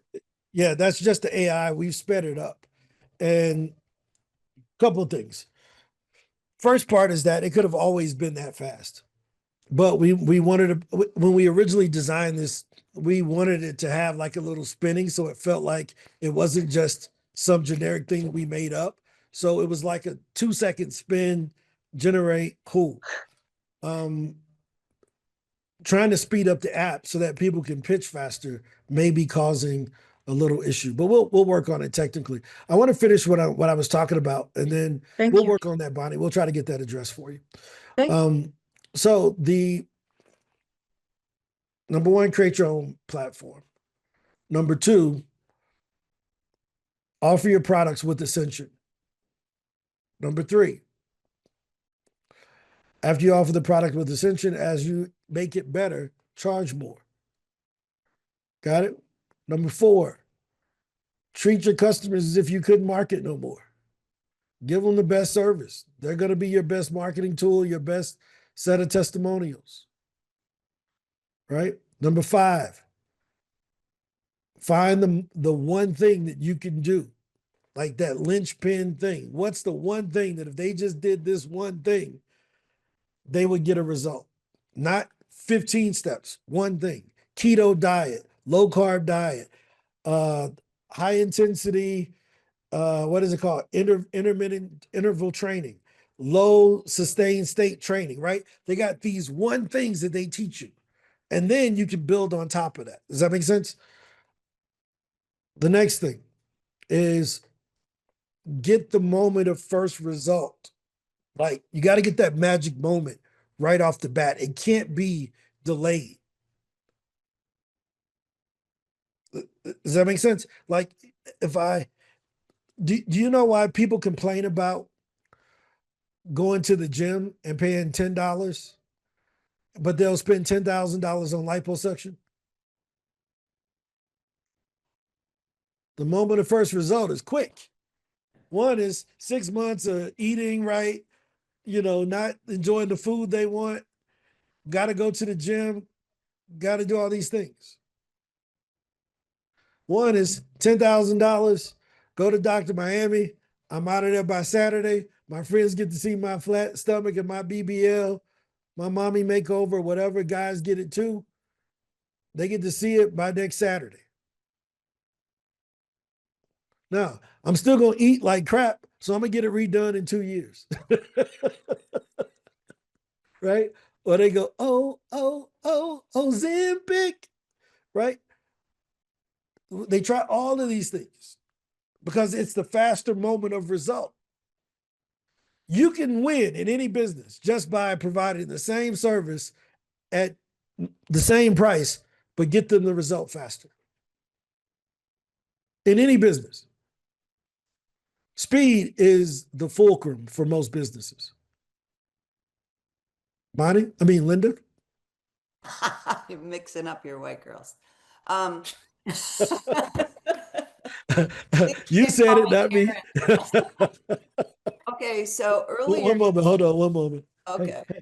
Yeah, that's just the AI. We've sped it up. And a couple of things. First part is that it could have always been that fast. But we wanted to, when we originally designed this, we wanted it to have like a little spinning so it felt like it wasn't just some generic thing we made up. So it was like a 2-second spin, generate, cool. Trying to speed up the app so that people can pitch faster may be causing a little issue, but we'll work on it technically. I want to finish what I was talking about, and then thank we'll you. work on that, Bonnie. We'll try to get that addressed for you. Thank you. So the number one, create your own platform. Number two, offer your products with Ascension. Number three, After you offer the product with ascension, as you make it better, charge more. Got it? Number 4, treat your customers as if you couldn't market no more. Give them the best service. They're going to be your best marketing tool, your best set of testimonials. Right? Number 5, find the one thing that you can do, like that linchpin thing. What's the one thing that if they just did this one thing, they would get a result? Not 15 steps, one thing. Keto diet, low carb diet, high intensity, what is it called? Intermittent interval training, low sustained state training, right? They got these one things that they teach you. And then you can build on top of that. Does that make sense? The next thing is get the moment of first result. Like you got to get that magic moment right off the bat. It can't be delayed. Does that make sense? Like if I do you know why people complain about going to the gym and paying $10, but they'll spend $10,000 on liposuction? The moment of first result is quick. One is 6 months of eating right, not enjoying the food they want, got to go to the gym, got to do all these things. One is $10,000, go to Dr. Miami. I'm out of there by Saturday. My friends get to see my flat stomach and my BBL, my mommy makeover, whatever. Guys get it too. They get to see it by next Saturday. Now, I'm still going to eat like crap, so I'm going to get it redone in 2 years. Right? Or they go, oh, Ozempic, right? They try all of these things because it's the faster moment of result. You can win in any business just by providing the same service at the same price, but get them the result faster. In any business. Speed is the fulcrum for most businesses. Linda? You're mixing up your white girls. You said it, not me. Okay, so earlier. One moment, hold on, one moment. Okay, Hey,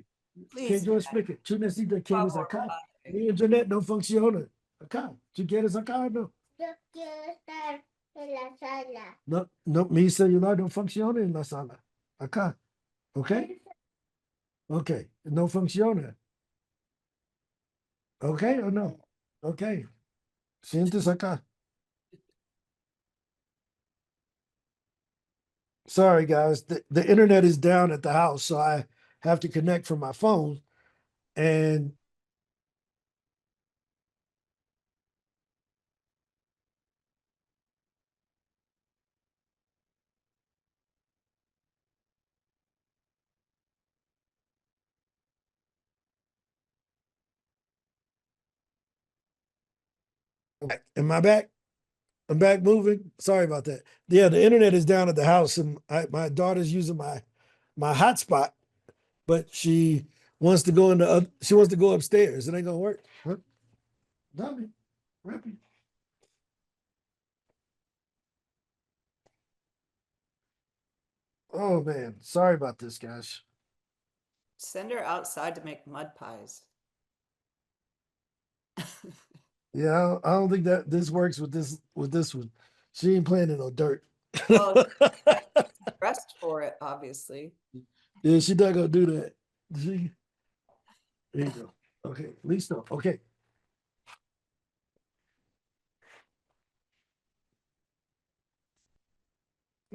please. que yo explique. Tú necesitas que eres acá. Mi internet no funciona. Acá. ¿Tú quieres acá o no? Yo quiero estar en la sala. No, mi celular no funciona en la sala. Acá. ¿Ok? Ok, no funciona. ¿Ok o no? Ok. Sientes acá. Sorry, guys. The internet is down at the house, so I have to connect from my phone. And am I back? I'm back moving. Sorry about that. Yeah, the internet is down at the house, and my daughter's using my hotspot, but she wants to go upstairs. It ain't gonna work. Huh? Dummy. Rippy. Oh man, sorry about this, guys. Send her outside to make mud pies. Yeah, I don't think that this works with this one. She ain't playing in no dirt. Well, dressed for it, obviously. Yeah, she not gonna do that. There you go. Okay, at least no. Okay.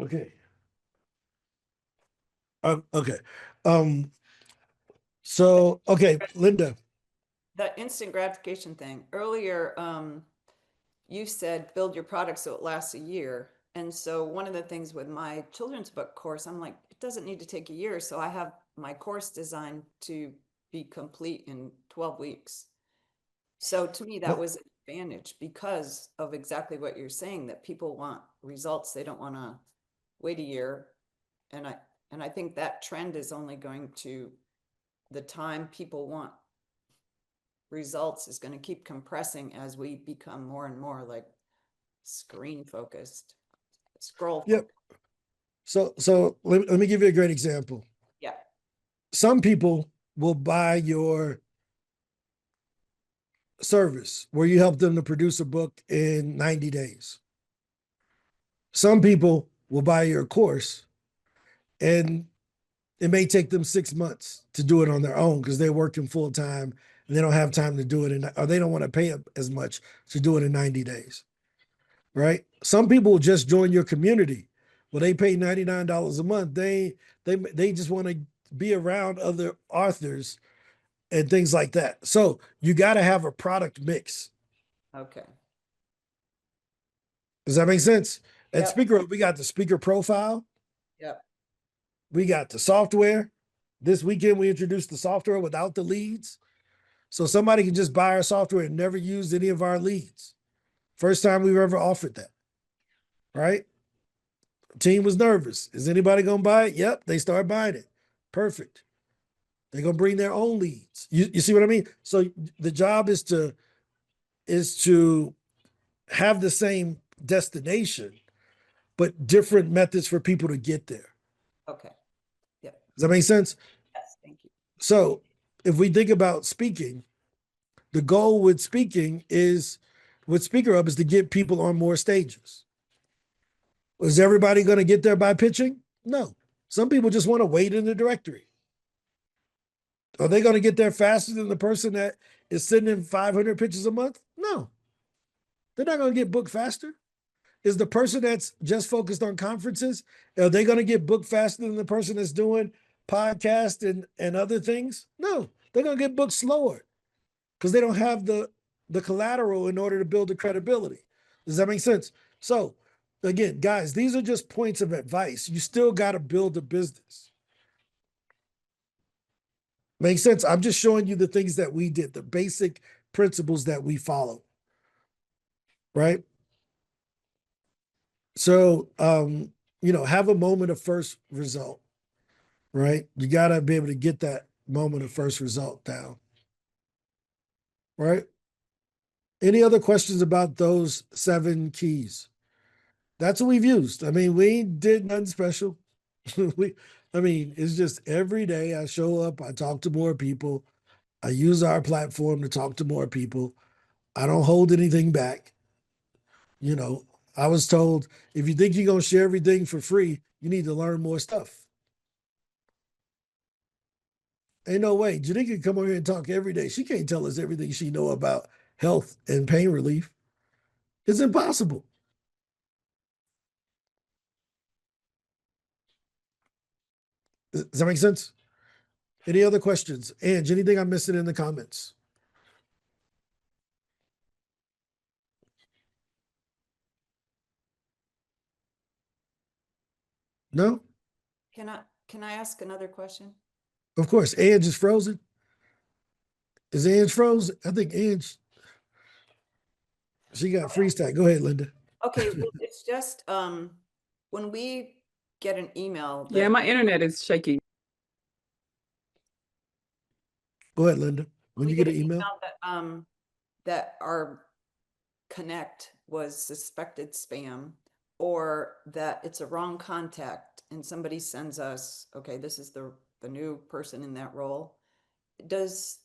Okay. Okay. So okay, Linda. That instant gratification thing. Earlier, you said build your product so it lasts a year. And so one of the things with my children's book course, I'm like, it doesn't need to take a year. So I have my course designed to be complete in 12 weeks. So to me, that was an advantage because of exactly what you're saying, that people want results. They don't want to wait a year. And I think that trend is only going to the time people want results is going to keep compressing as we become more and more like screen focused, scroll Yep. focused. So let me give you a great example. Yeah. Some people will buy your service where you help them to produce a book in 90 days. Some people will buy your course and it may take them 6 months to do it on their own because they're working full time and they don't have time to do it, or they don't want to pay as much to do it in 90 days. Right? Some people will just join your community. Well, they pay $99 a month. They just want to be around other authors and things like that. So you got to have a product mix. Okay. Does that make sense? At Yep. Speaker Up, we got the speaker profile. Yep. We got the software. This weekend, we introduced the software without the leads. So somebody can just buy our software and never use any of our leads. First time we've ever offered that. Right? Team was nervous. Is anybody going to buy it? Yep. They start buying it. Perfect. They're going to bring their own leads. You see what I mean? So the job is to have the same destination, but different methods for people to get there. Okay. Yeah. Does that make sense? Yes. Thank you. So if we think about speaking, the goal with speaking is with Speaker Up is to get people on more stages. Is everybody going to get there by pitching? No. Some people just want to wait in the directory. Are they going to get there faster than the person that is sending in 500 pitches a month? No. They're not going to get booked faster. Is the person that's just focused on conferences, are they going to get booked faster than the person that's doing podcasts and other things? No. They're going to get booked slower because they don't have the collateral in order to build the credibility. Does that make sense? So again, guys, these are just points of advice. You still got to build a business. Makes sense? I'm just showing you the things that we did, the basic principles that we follow. Right? So, have a moment of first result. Right? You got to be able to get that moment of first result down. Right? Any other questions about those 7 keys? That's what we've used. I mean, we did nothing special. It's just every day I show up, I talk to more people. I use our platform to talk to more people. I don't hold anything back. I was told if you think you're going to share everything for free, you need to learn more stuff. Ain't no way. Janika can come over here and talk every day. She can't tell us everything she know about health and pain relief. It's impossible. Does that make sense? Any other questions? Ange, anything I'm missing in the comments? No? Can I ask another question? Of course. Ange is frozen. Is Ange frozen? I think Ange, she got freeze tag. Go ahead, Linda. Okay, well, it's just when we get an email that Yeah, my internet is shaky. Go ahead, Linda. When we you get an email? that our connect was suspected spam, or that it's a wrong contact and somebody sends us, okay, this is the new person in that role. Does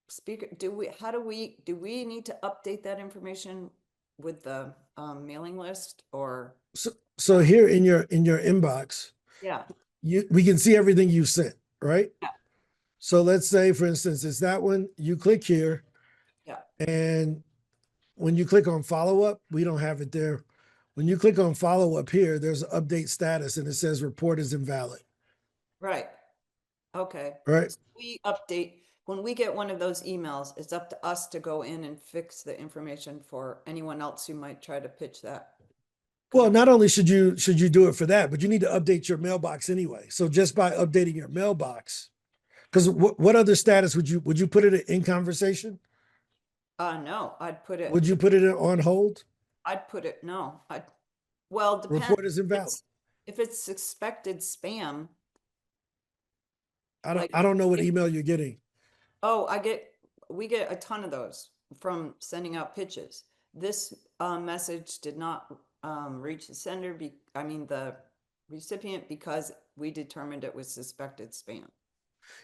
speaker, do we need to update that information with the mailing list, or? So here in your inbox, Yeah. we can see everything you sent, right? Yeah. So let's say, for instance, it's that one. You click here. Yeah. And when you click on follow up, we don't have it there. When you click on follow up here, there's an update status and it says report is invalid. Right. Okay. Right. So we update when we get one of those emails. It's up to us to go in and fix the information for anyone else who might try to pitch that. Well, not only should you do it for that, but you need to update your mailbox anyway. So just by updating your mailbox, because what other status would you put it in conversation? No, I'd put it. Would you put it on hold? I'd put it, no, well, depends. Report is invalid. If it's suspected spam, I don't know what email you're getting. Oh, we get a ton of those from sending out pitches. This message did not reach the sender, the recipient, because we determined it was suspected spam.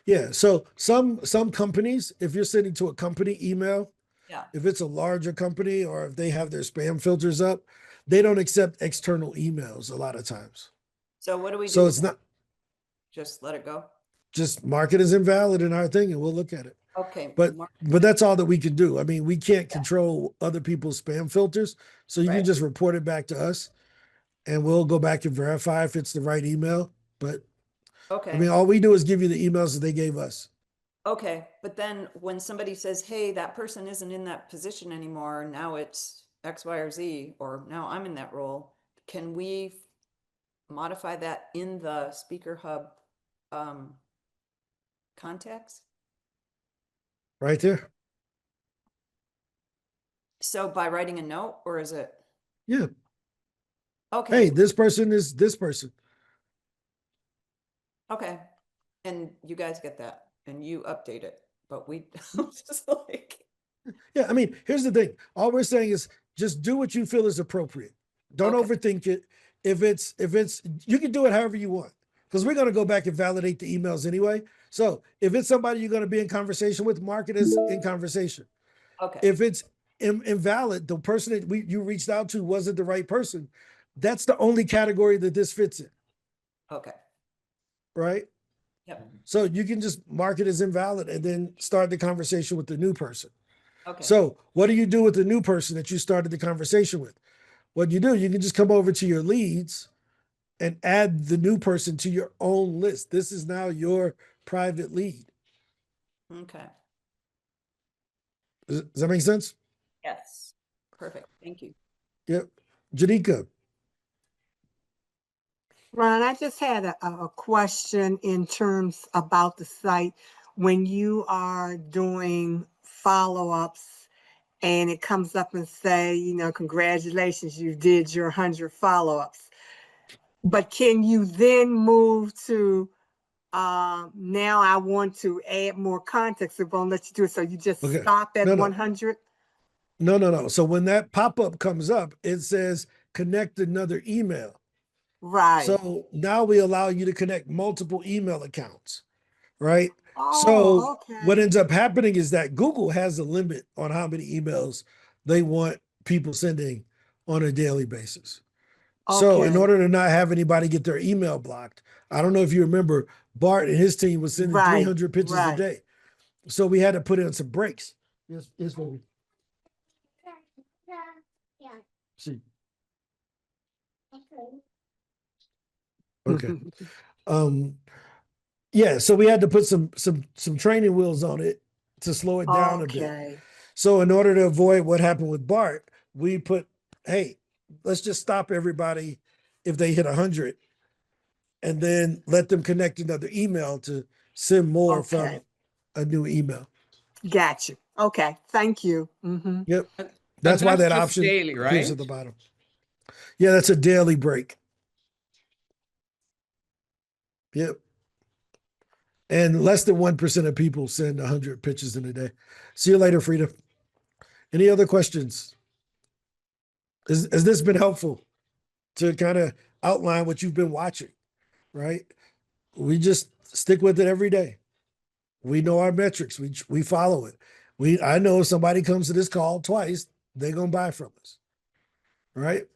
Yeah. So some companies, if you're sending to a company email, Yeah. if it's a larger company or if they have their spam filters up, they don't accept external emails a lot of times. So what do we do? So with it's that? not Just let it go? just mark it as invalid in our thing and we'll look at it. Okay. But that's all that we can do. I mean, we can't control other people's spam filters. So you Right. can just report it back to us and we'll go back and verify if it's the right email. But Okay. I mean, all we do is give you the emails that they gave us. Okay, but then when somebody says, hey, that person isn't in that position anymore, now it's X, Y, or Z, or now I'm in that role, can we modify that in the Speaker Hub context? Right there. So by writing a note, or is it? Yeah. Okay. Hey, this person is this person. Okay. And you guys get that and you update it, but we just like. Yeah, I mean, here's the thing. All we're saying is just do what you feel is appropriate. Don't Okay. overthink it. If it's you can do it however you want. Because we're going to go back and validate the emails anyway. So if it's somebody you're going to be in conversation with, mark it as in conversation. Okay. If it's invalid, the person that you reached out to wasn't the right person. That's the only category that this fits in, Okay. right? Yep. So you can just mark it as invalid and then start the conversation with the new person. Okay. So what do you do with the new person that you started the conversation with? What you do, you can just come over to your leads and add the new person to your own list. This is now your private lead. Okay. Does that make sense? Yes. Perfect. Thank you. Yep. Janika. Ron, I just had a question in terms about the site. When you are doing follow-ups and it comes up and say, you know, congratulations, you did your 100 follow-ups. But can you then move to now I want to add more context? It won't let you do it. So you just Okay. stop at No, no. 100? No. So when that pop-up comes up, it says connect another email. Right. So now we allow you to connect multiple email accounts, right? Oh, So what okay. ends up happening is that Google has a limit on how many emails they want people sending on a daily basis. So in Okay. order to not have anybody get their email blocked, I don't know if you remember, Bart and his team was sending Right, 300 pictures a right. day. So we had to put in some breaks. Yes, baby. Yeah. See. Okay. Okay. Yeah, so we had to put some training wheels on it to slow it down a bit. Okay. So in order to avoid what happened with Bart, we put, hey, let's just stop everybody if they hit 100 and then let them connect another email to send more from Okay. a new email. Got you. Okay. Thank you. Mm-hmm. Yep. But That's why that just option daily, appears right? at the bottom. Yeah, that's a daily break. Yep. And less than 1% of people send 100 pitches in a day. See you later, Frida. Any other questions? Has this been helpful to kind of outline what you've been watching, right? We just stick with it every day. We know our metrics. We follow it. I know if somebody comes to this call twice, they're gonna buy from us, right?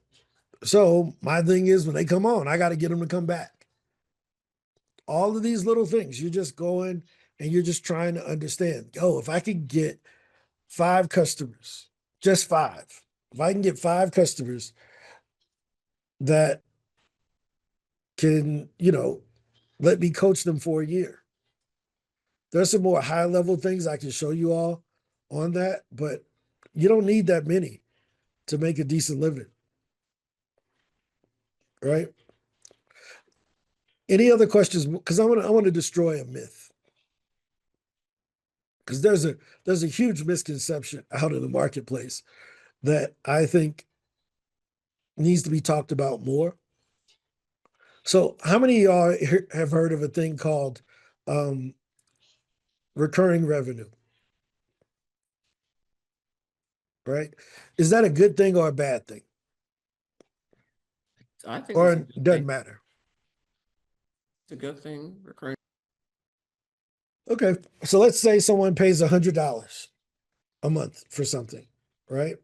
So my thing is when they come on, I got to get them to come back. All of these little things, you're just going and you're just trying to understand. Oh, if I could get 5 customers, just 5. If I can get 5 customers that can, let me coach them for a year. There's some more high level things I can show you all on that, but you don't need that many to make a decent living, right? Any other questions? Because I want to destroy a myth. Because there's a huge misconception out in the marketplace that I think needs to be talked about more. So how many of y'all have heard of a thing called recurring revenue, right? Is that a good thing or a bad thing? I think Or it's a it good doesn't thing. matter? It's a good thing. Recurring. Okay, so let's say someone pays $100 a month for something, right?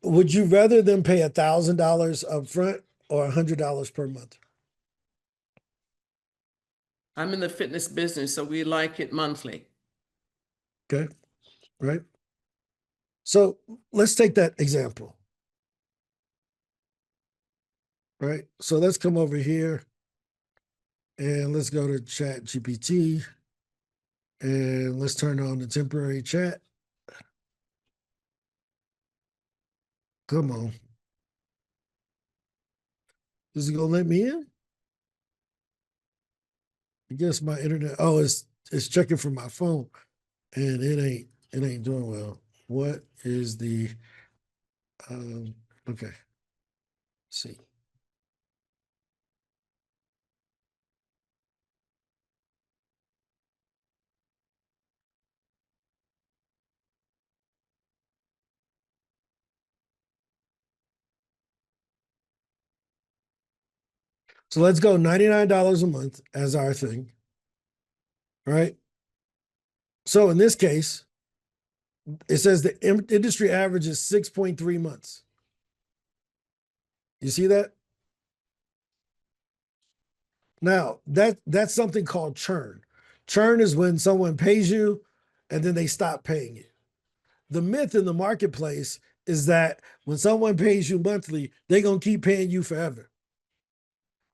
Would you rather them pay $1,000 up front or $100 per month? I'm in the fitness business, so we like it monthly. Okay, right? So let's take that example, right? So let's come over here and let's go to Chat GPT and let's turn on the temporary chat. Come on. Is it gonna let me in? I guess my internet. Oh, it's checking from my phone, and it ain't doing well. What is the okay? Let's see. So let's go $99 a month as our thing, right? So in this case, it says the industry average is 6.3 months. You see that? Now that's something called churn. Churn is when someone pays you and then they stop paying you. The myth in the marketplace is that when someone pays you monthly, they're gonna keep paying you forever.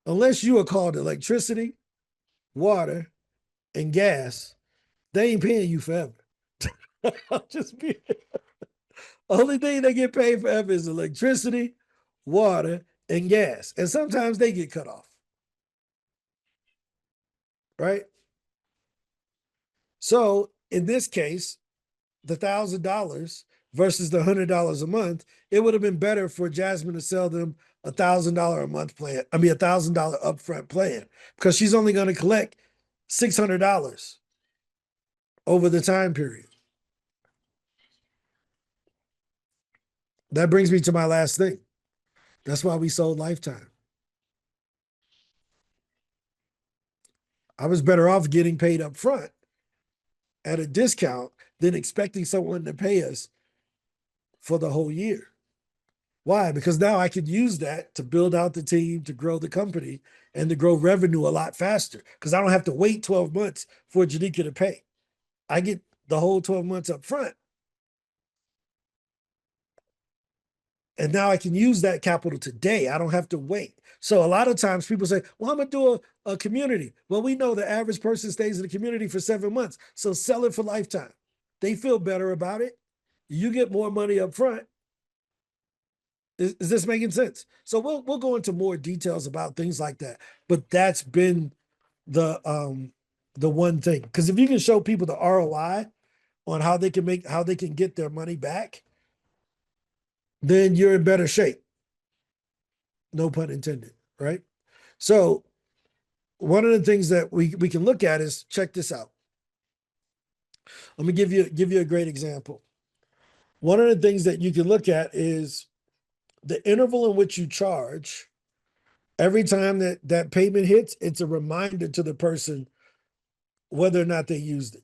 Unless you are called electricity, water, and gas, they ain't paying you forever. Just be only thing they get paid forever is electricity, water, and gas. And sometimes they get cut off. Right? So in this case, the $1,000 versus the $100 a month, it would have been better for Jasmine to sell them $1,000 a month plan. I mean, $1,000 upfront plan because she's only going to collect $600 over the time period. That brings me to my last thing. That's why we sold Lifetime. I was better off getting paid up front at a discount than expecting someone to pay us for the whole year. Why? Because now I could use that to build out the team, to grow the company, and to grow revenue a lot faster. Because I don't have to wait 12 months for Janika to pay. I get the whole 12 months up front. And now I can use that capital today. I don't have to wait. So a lot of times people say, well, I'm going to do a community. Well, we know the average person stays in the community for 7 months. So sell it for lifetime. They feel better about it. You get more money up front. Is this making sense? So we'll go into more details about things like that. But that's been the one thing. Because if you can show people the ROI on how they can get their money back, then you're in better shape. No pun intended, right? So one of the things that we can look at is check this out. Let me give you a great example. One of the things that you can look at is the interval in which you charge. Every time that payment hits, it's a reminder to the person whether or not they used it.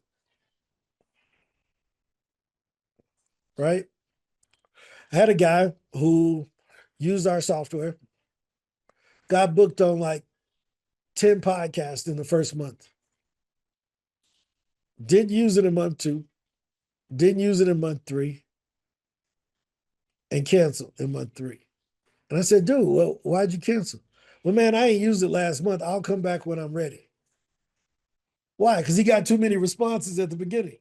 Right? I had a guy who used our software, got booked on like 10 podcasts in the first month. Didn't use it in month 2, didn't use it in month 3, and canceled in month 3. And I said, dude, well, why'd you cancel? Well, man, I ain't used it last month. I'll come back when I'm ready. Why? Because he got too many responses at the beginning.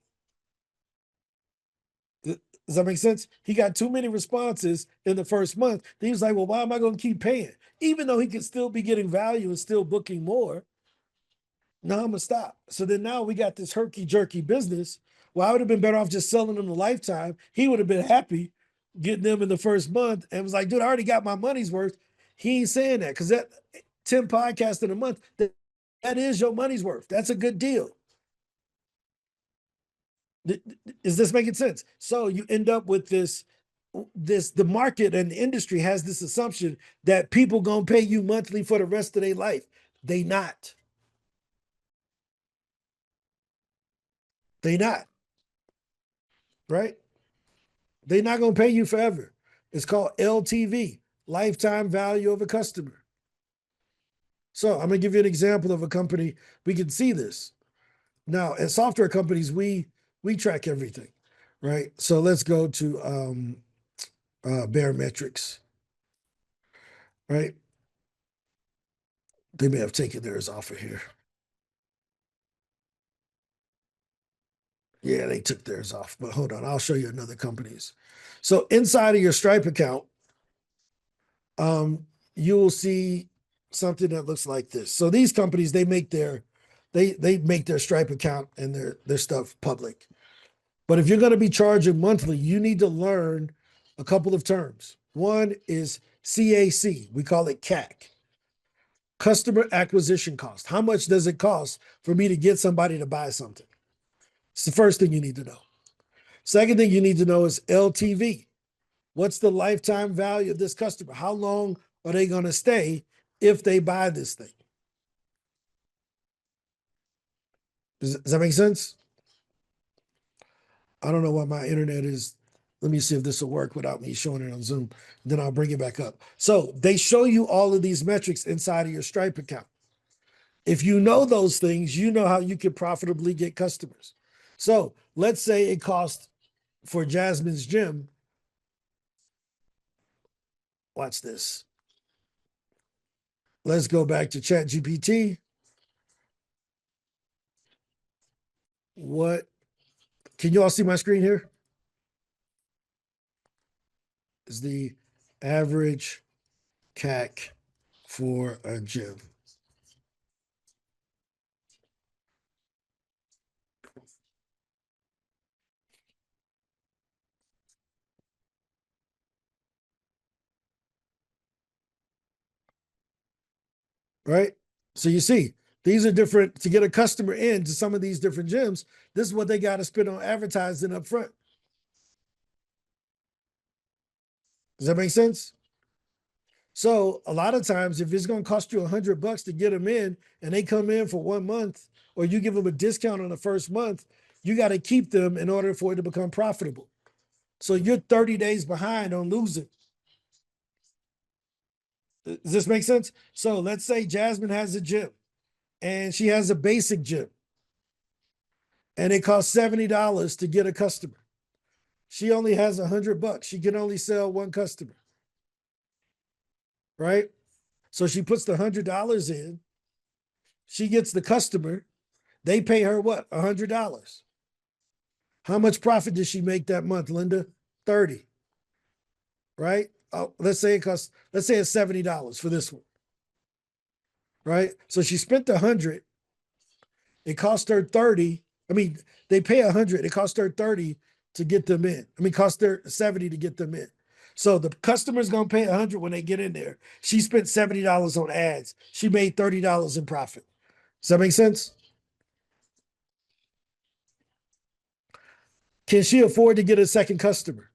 Does that make sense? He got too many responses in the first month. He was like, well, why am I going to keep paying? Even though he could still be getting value and still booking more. No, I'm going to stop. So then now we got this herky-jerky business. Well, I would have been better off just selling them the lifetime. He would have been happy getting them in the first month and was like, dude, I already got my money's worth. He ain't saying that because that 10 podcasts in a month, That is your money's worth. That's a good deal. Is this making sense? So you end up with the market and the industry has this assumption that people gonna pay you monthly for the rest of their life. They not. They not. Right? They're not gonna pay you forever. It's called LTV, lifetime value of a customer. So I'm gonna give you an example of a company. We can see this. Now, as software companies, we track everything, right? So let's go to Barometrics, right? They may have taken theirs off of here. Yeah, they took theirs off, but hold on, I'll show you another company's. So inside of your Stripe account, you will see something that looks like this. So these companies, they make their Stripe account and their stuff public. But if you're going to be charging monthly, you need to learn a couple of terms. One is CAC. We call it CAC, customer acquisition cost. How much does it cost for me to get somebody to buy something? It's the first thing you need to know. Second thing you need to know is LTV. What's the lifetime value of this customer? How long are they going to stay if they buy this thing? Does that make sense? I don't know why my internet is. Let me see if this will work without me showing it on Zoom. Then I'll bring it back up. So they show you all of these metrics inside of your Stripe account. If you know those things, you know how you can profitably get customers. So let's say it costs for Jasmine's gym. Watch this. Let's go back to ChatGPT. What can you all see my screen here? Is the average CAC for a gym. Right? So you see, these are different to get a customer into some of these different gyms. This is what they got to spend on advertising up front. Does that make sense? So a lot of times, if it's going to cost you $100 to get them in, and they come in for 1 month, or you give them a discount on the first month, you got to keep them in order for it to become profitable. So you're 30 days behind on losing. Does this make sense? So let's say Jasmine has a gym, and she has a basic gym, and it costs $70 to get a customer. She only has $100. She can only sell one customer, right? So she puts the $100 in. She gets the customer. They pay her what? $100. How much profit did she make that month, Linda? 30, right? Oh, let's say it's $70 for this one, right? So she spent the 100. It cost her 30. I mean, they pay 100. It cost her 30 to get them in. I mean, cost her 70 to get them in. So the customer's gonna pay 100 when they get in there. She spent $70 on ads. She made $30 in profit. Does that make sense? Can she afford to get a second customer?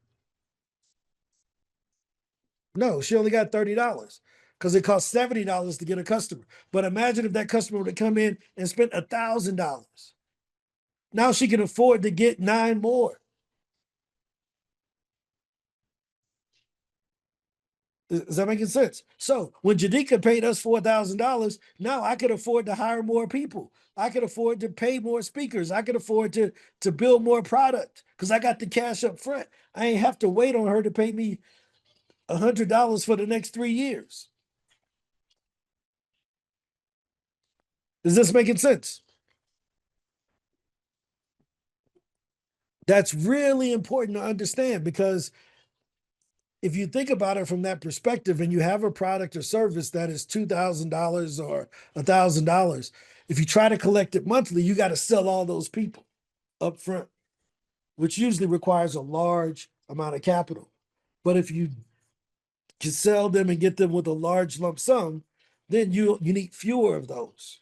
No, she only got $30 because it costs $70 to get a customer. But imagine if that customer would have come in and spent $1,000. Now she can afford to get 9 more. Is that making sense? So when Jadika paid us $4,000, now I could afford to hire more people. I could afford to pay more speakers. I could afford to build more product because I got the cash up front. I ain't have to wait on her to pay me $100 for the next 3 years. Is this making sense? That's really important to understand because if you think about it from that perspective and you have a product or service that is $2,000 or $1,000, if you try to collect it monthly, you got to sell all those people up front, which usually requires a large amount of capital. But if you can sell them and get them with a large lump sum, then you need fewer of those.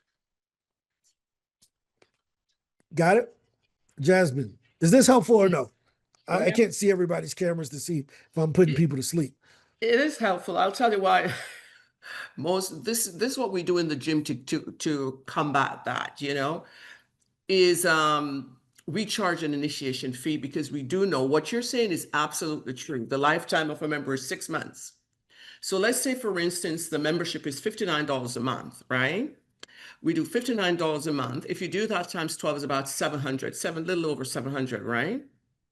Got it? Jasmine, is this helpful or no? Oh, I yeah. can't see everybody's cameras to see if I'm putting people to sleep. It is helpful. I'll tell you why. This is what we do in the gym to combat that, is we charge an initiation fee because we do know what you're saying is absolutely true. The lifetime of a member is 6 months. So let's say, for instance, the membership is $59 a month, right? We do $59 a month. If you do that times 12 is about 700, little over 700, right?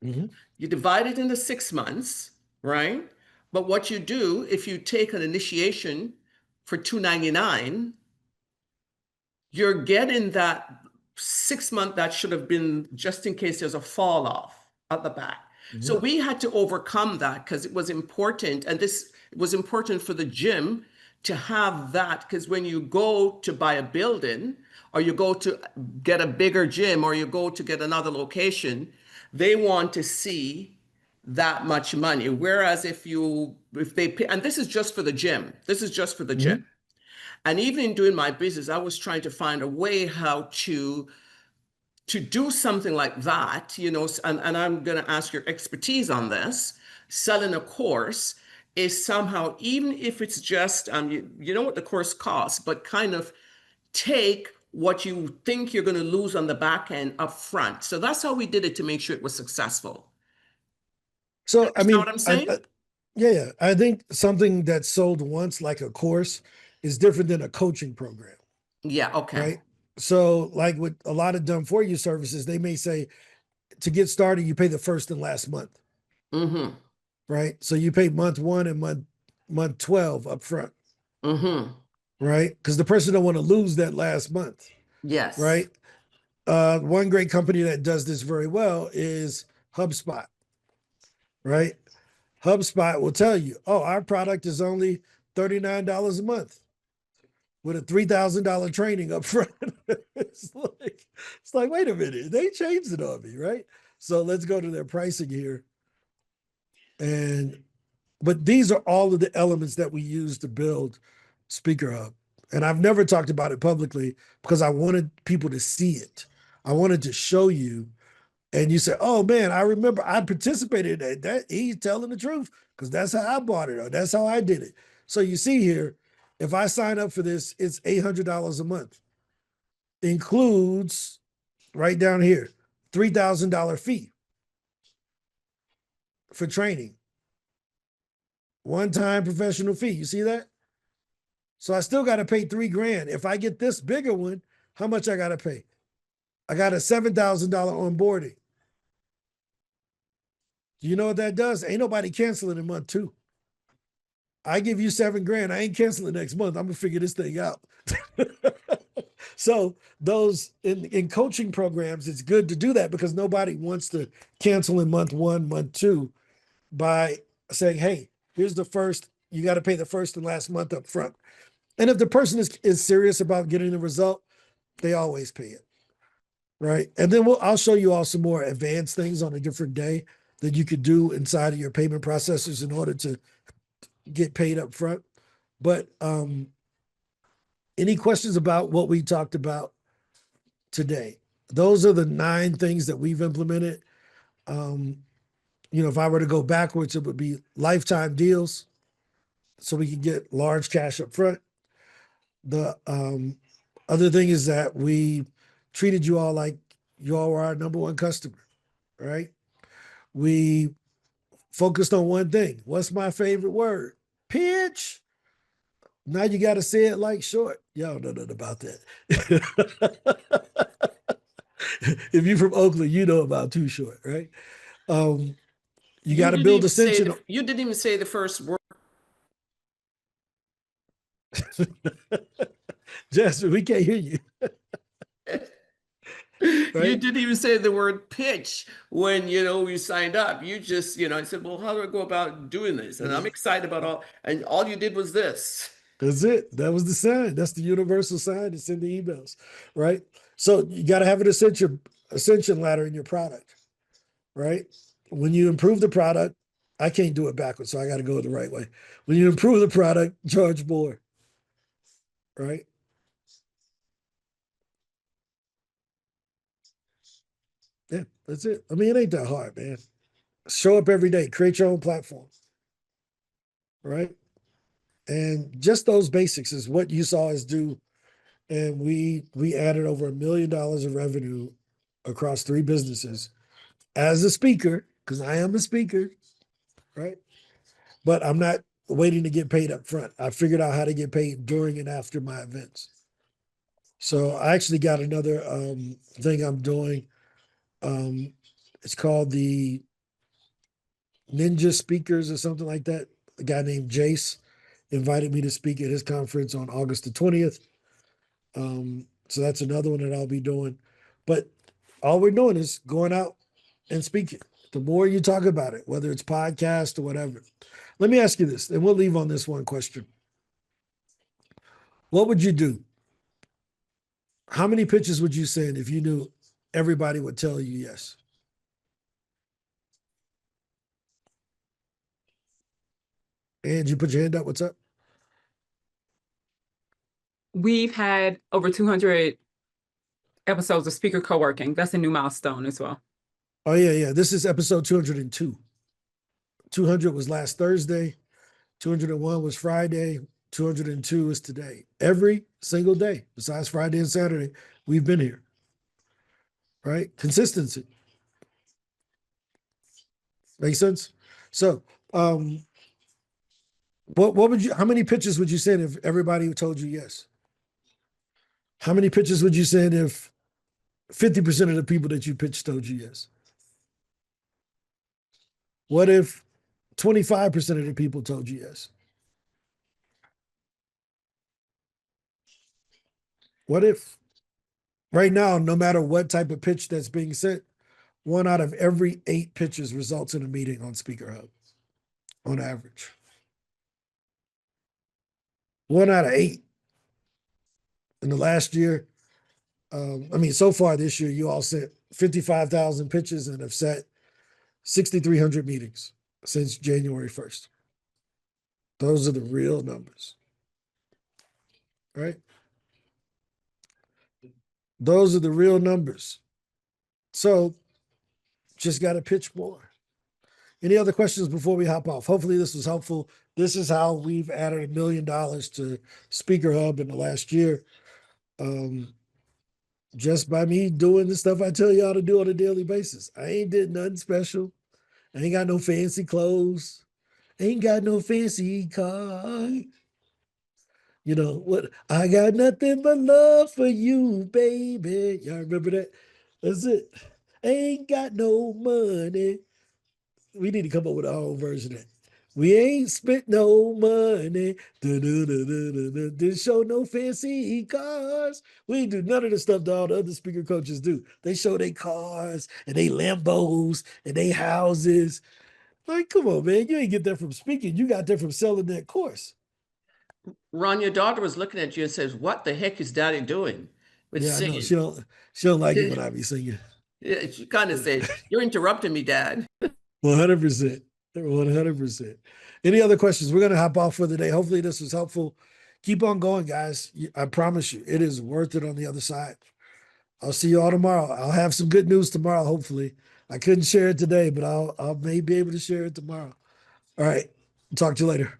Mhm. You divide it into 6 months, right? But what you do, if you take an initiation for $299, you're getting that 6 month that should have been just in case there's a fall off at the back. So Mhm. we had to overcome that because it was important. And this was important for the gym to have that, because when you go to buy a building or you go to get a bigger gym or you go to get another location, they want to see that much money. Whereas if they pay, and this is just for the gym, Mhm. and even in doing my business, I was trying to find a way how to do something like that, and I'm going to ask your expertise on this. Selling a course is somehow, even if it's just, you know what the course costs, but kind of take what you think you're going to lose on the back end up front. So that's how we did it to make sure it was successful. So, I Understand what mean, I'm saying? yeah. I think something that's sold once, like a course, is different than a coaching program, Yeah, okay. right? So, like with a lot of done for you services, they may say to get started, you pay the first and last month, Mm-hmm. right? So you pay month one and month 12 up front, Mm-hmm. right? Because the person don't want to lose that last month, Yes. right? One great company that does this very well is HubSpot, right? HubSpot will tell you, oh, our product is only $39 a month with a $3,000 training up front. it's like, wait a minute, they changed it on me, right? So let's go to their pricing here. But these are all of the elements that we use to build Speaker Hub. And I've never talked about it publicly because I wanted people to see it. I wanted to show you. And you say, oh man, I remember I participated in that. He's telling the truth because that's how I bought it or that's how I did it. So you see here, if I sign up for this, it's $800 a month. Includes right down here, $3,000 fee for training. One-time professional fee. You see that? So I still got to pay $3,000. If I get this bigger one, how much I got to pay? I got a $7,000 onboarding. Do you know what that does? Ain't nobody canceling in month two. I give you $7,000. I ain't canceling next month. I'm gonna figure this thing out. So those in coaching programs, it's good to do that because nobody wants to cancel in month one, month two by saying, hey, here's the first, you got to pay the first and last month up front. And if the person is serious about getting the result, they always pay it. Right. And then I'll show you all some more advanced things on a different day that you could do inside of your payment processors in order to get paid up front. But any questions about what we talked about today? Those are the 9 things that we've implemented. If I were to go backwards, it would be lifetime deals so we can get large cash up front. The other thing is that we treated you all like you all were our number one customer, right? We focused on one thing. What's my favorite word? Pitch. Now you got to say it like short. Y'all know nothing about that. If you're from Oakland, you know about too short, right? You got to build ascension. You didn't even say the first word. Jasper, we can't hear you. You Right? didn't even say the word pitch when we signed up. You just, I said, well, how do I go about doing this? And I'm excited about all you did was this. That's it. That was the sign. That's the universal sign that's in the emails, right? So you got to have an ascension ladder in your product, right? When you improve the product, I can't do it backwards, so I got to go the right way. When you improve the product, charge more, right? Yeah, that's it. I mean, it ain't that hard, man. Show up every day, create your own platform, right? And just those basics is what you saw us do. And we added over $1 million of revenue across 3 businesses as a speaker, because I am a speaker, right? But I'm not waiting to get paid up front. I figured out how to get paid during and after my events. So I actually got another thing I'm doing. It's called the Ninja Speakers or something like that. A guy named Jace invited me to speak at his conference on August the 20th. So that's another one that I'll be doing. But all we're doing is going out and speaking. The more you talk about it, whether it's podcast or whatever. Let me ask you this, and we'll leave on this one question. What would you do? How many pitches would you send if you knew everybody would tell you yes? And you put your hand up. What's up? We've had over 200 episodes of speaker co-working. That's a new milestone as well. Oh, yeah. This is episode 202. 200 was last Thursday. 201 was Friday. 202 is today. Every single day, besides Friday and Saturday, we've been here. Right? Consistency. Make sense? So, what would you? How many pitches would you send if everybody told you yes? How many pitches would you send if 50% of the people that you pitched told you yes? What if 25% of the people told you yes? What if right now, no matter what type of pitch that's being sent, 1 out of every 8 pitches results in a meeting on Speaker Hub on average? 1 out of 8. In the last year, so far this year, you all sent 55,000 pitches and have set 6,300 meetings since January 1st. Those are the real numbers, right? Those are the real numbers. So just got to pitch more. Any other questions before we hop off? Hopefully this was helpful. This is how we've added $1 million to Speaker Hub in the last year. Just by me doing the stuff I tell y'all to do on a daily basis. I ain't did nothing special. I ain't got no fancy clothes. Ain't got no fancy car. You know what? I got nothing but love for you, baby. Y'all remember that? That's it. Ain't got no money. We need to come up with our own version of that. We ain't spent no money. Didn't show no fancy cars. We ain't do none of the stuff that all the other speaker coaches do. They show their cars and they Lambos and they houses. Like, come on, man. You ain't get that from speaking. You got that from selling that course. Ron, your daughter was looking at you and says, "What the heck is Daddy doing with Yeah, I know. singing?" She don't like it when I be singing. Yeah, she kind of said, "You're interrupting me, Dad." 100%. 100%. Any other questions? We're going to hop off for the day. Hopefully this was helpful. Keep on going, guys. I promise you, it is worth it on the other side. I'll see you all tomorrow. I'll have some good news tomorrow, hopefully. I couldn't share it today, but I'll may be able to share it tomorrow. All right. Talk to you later.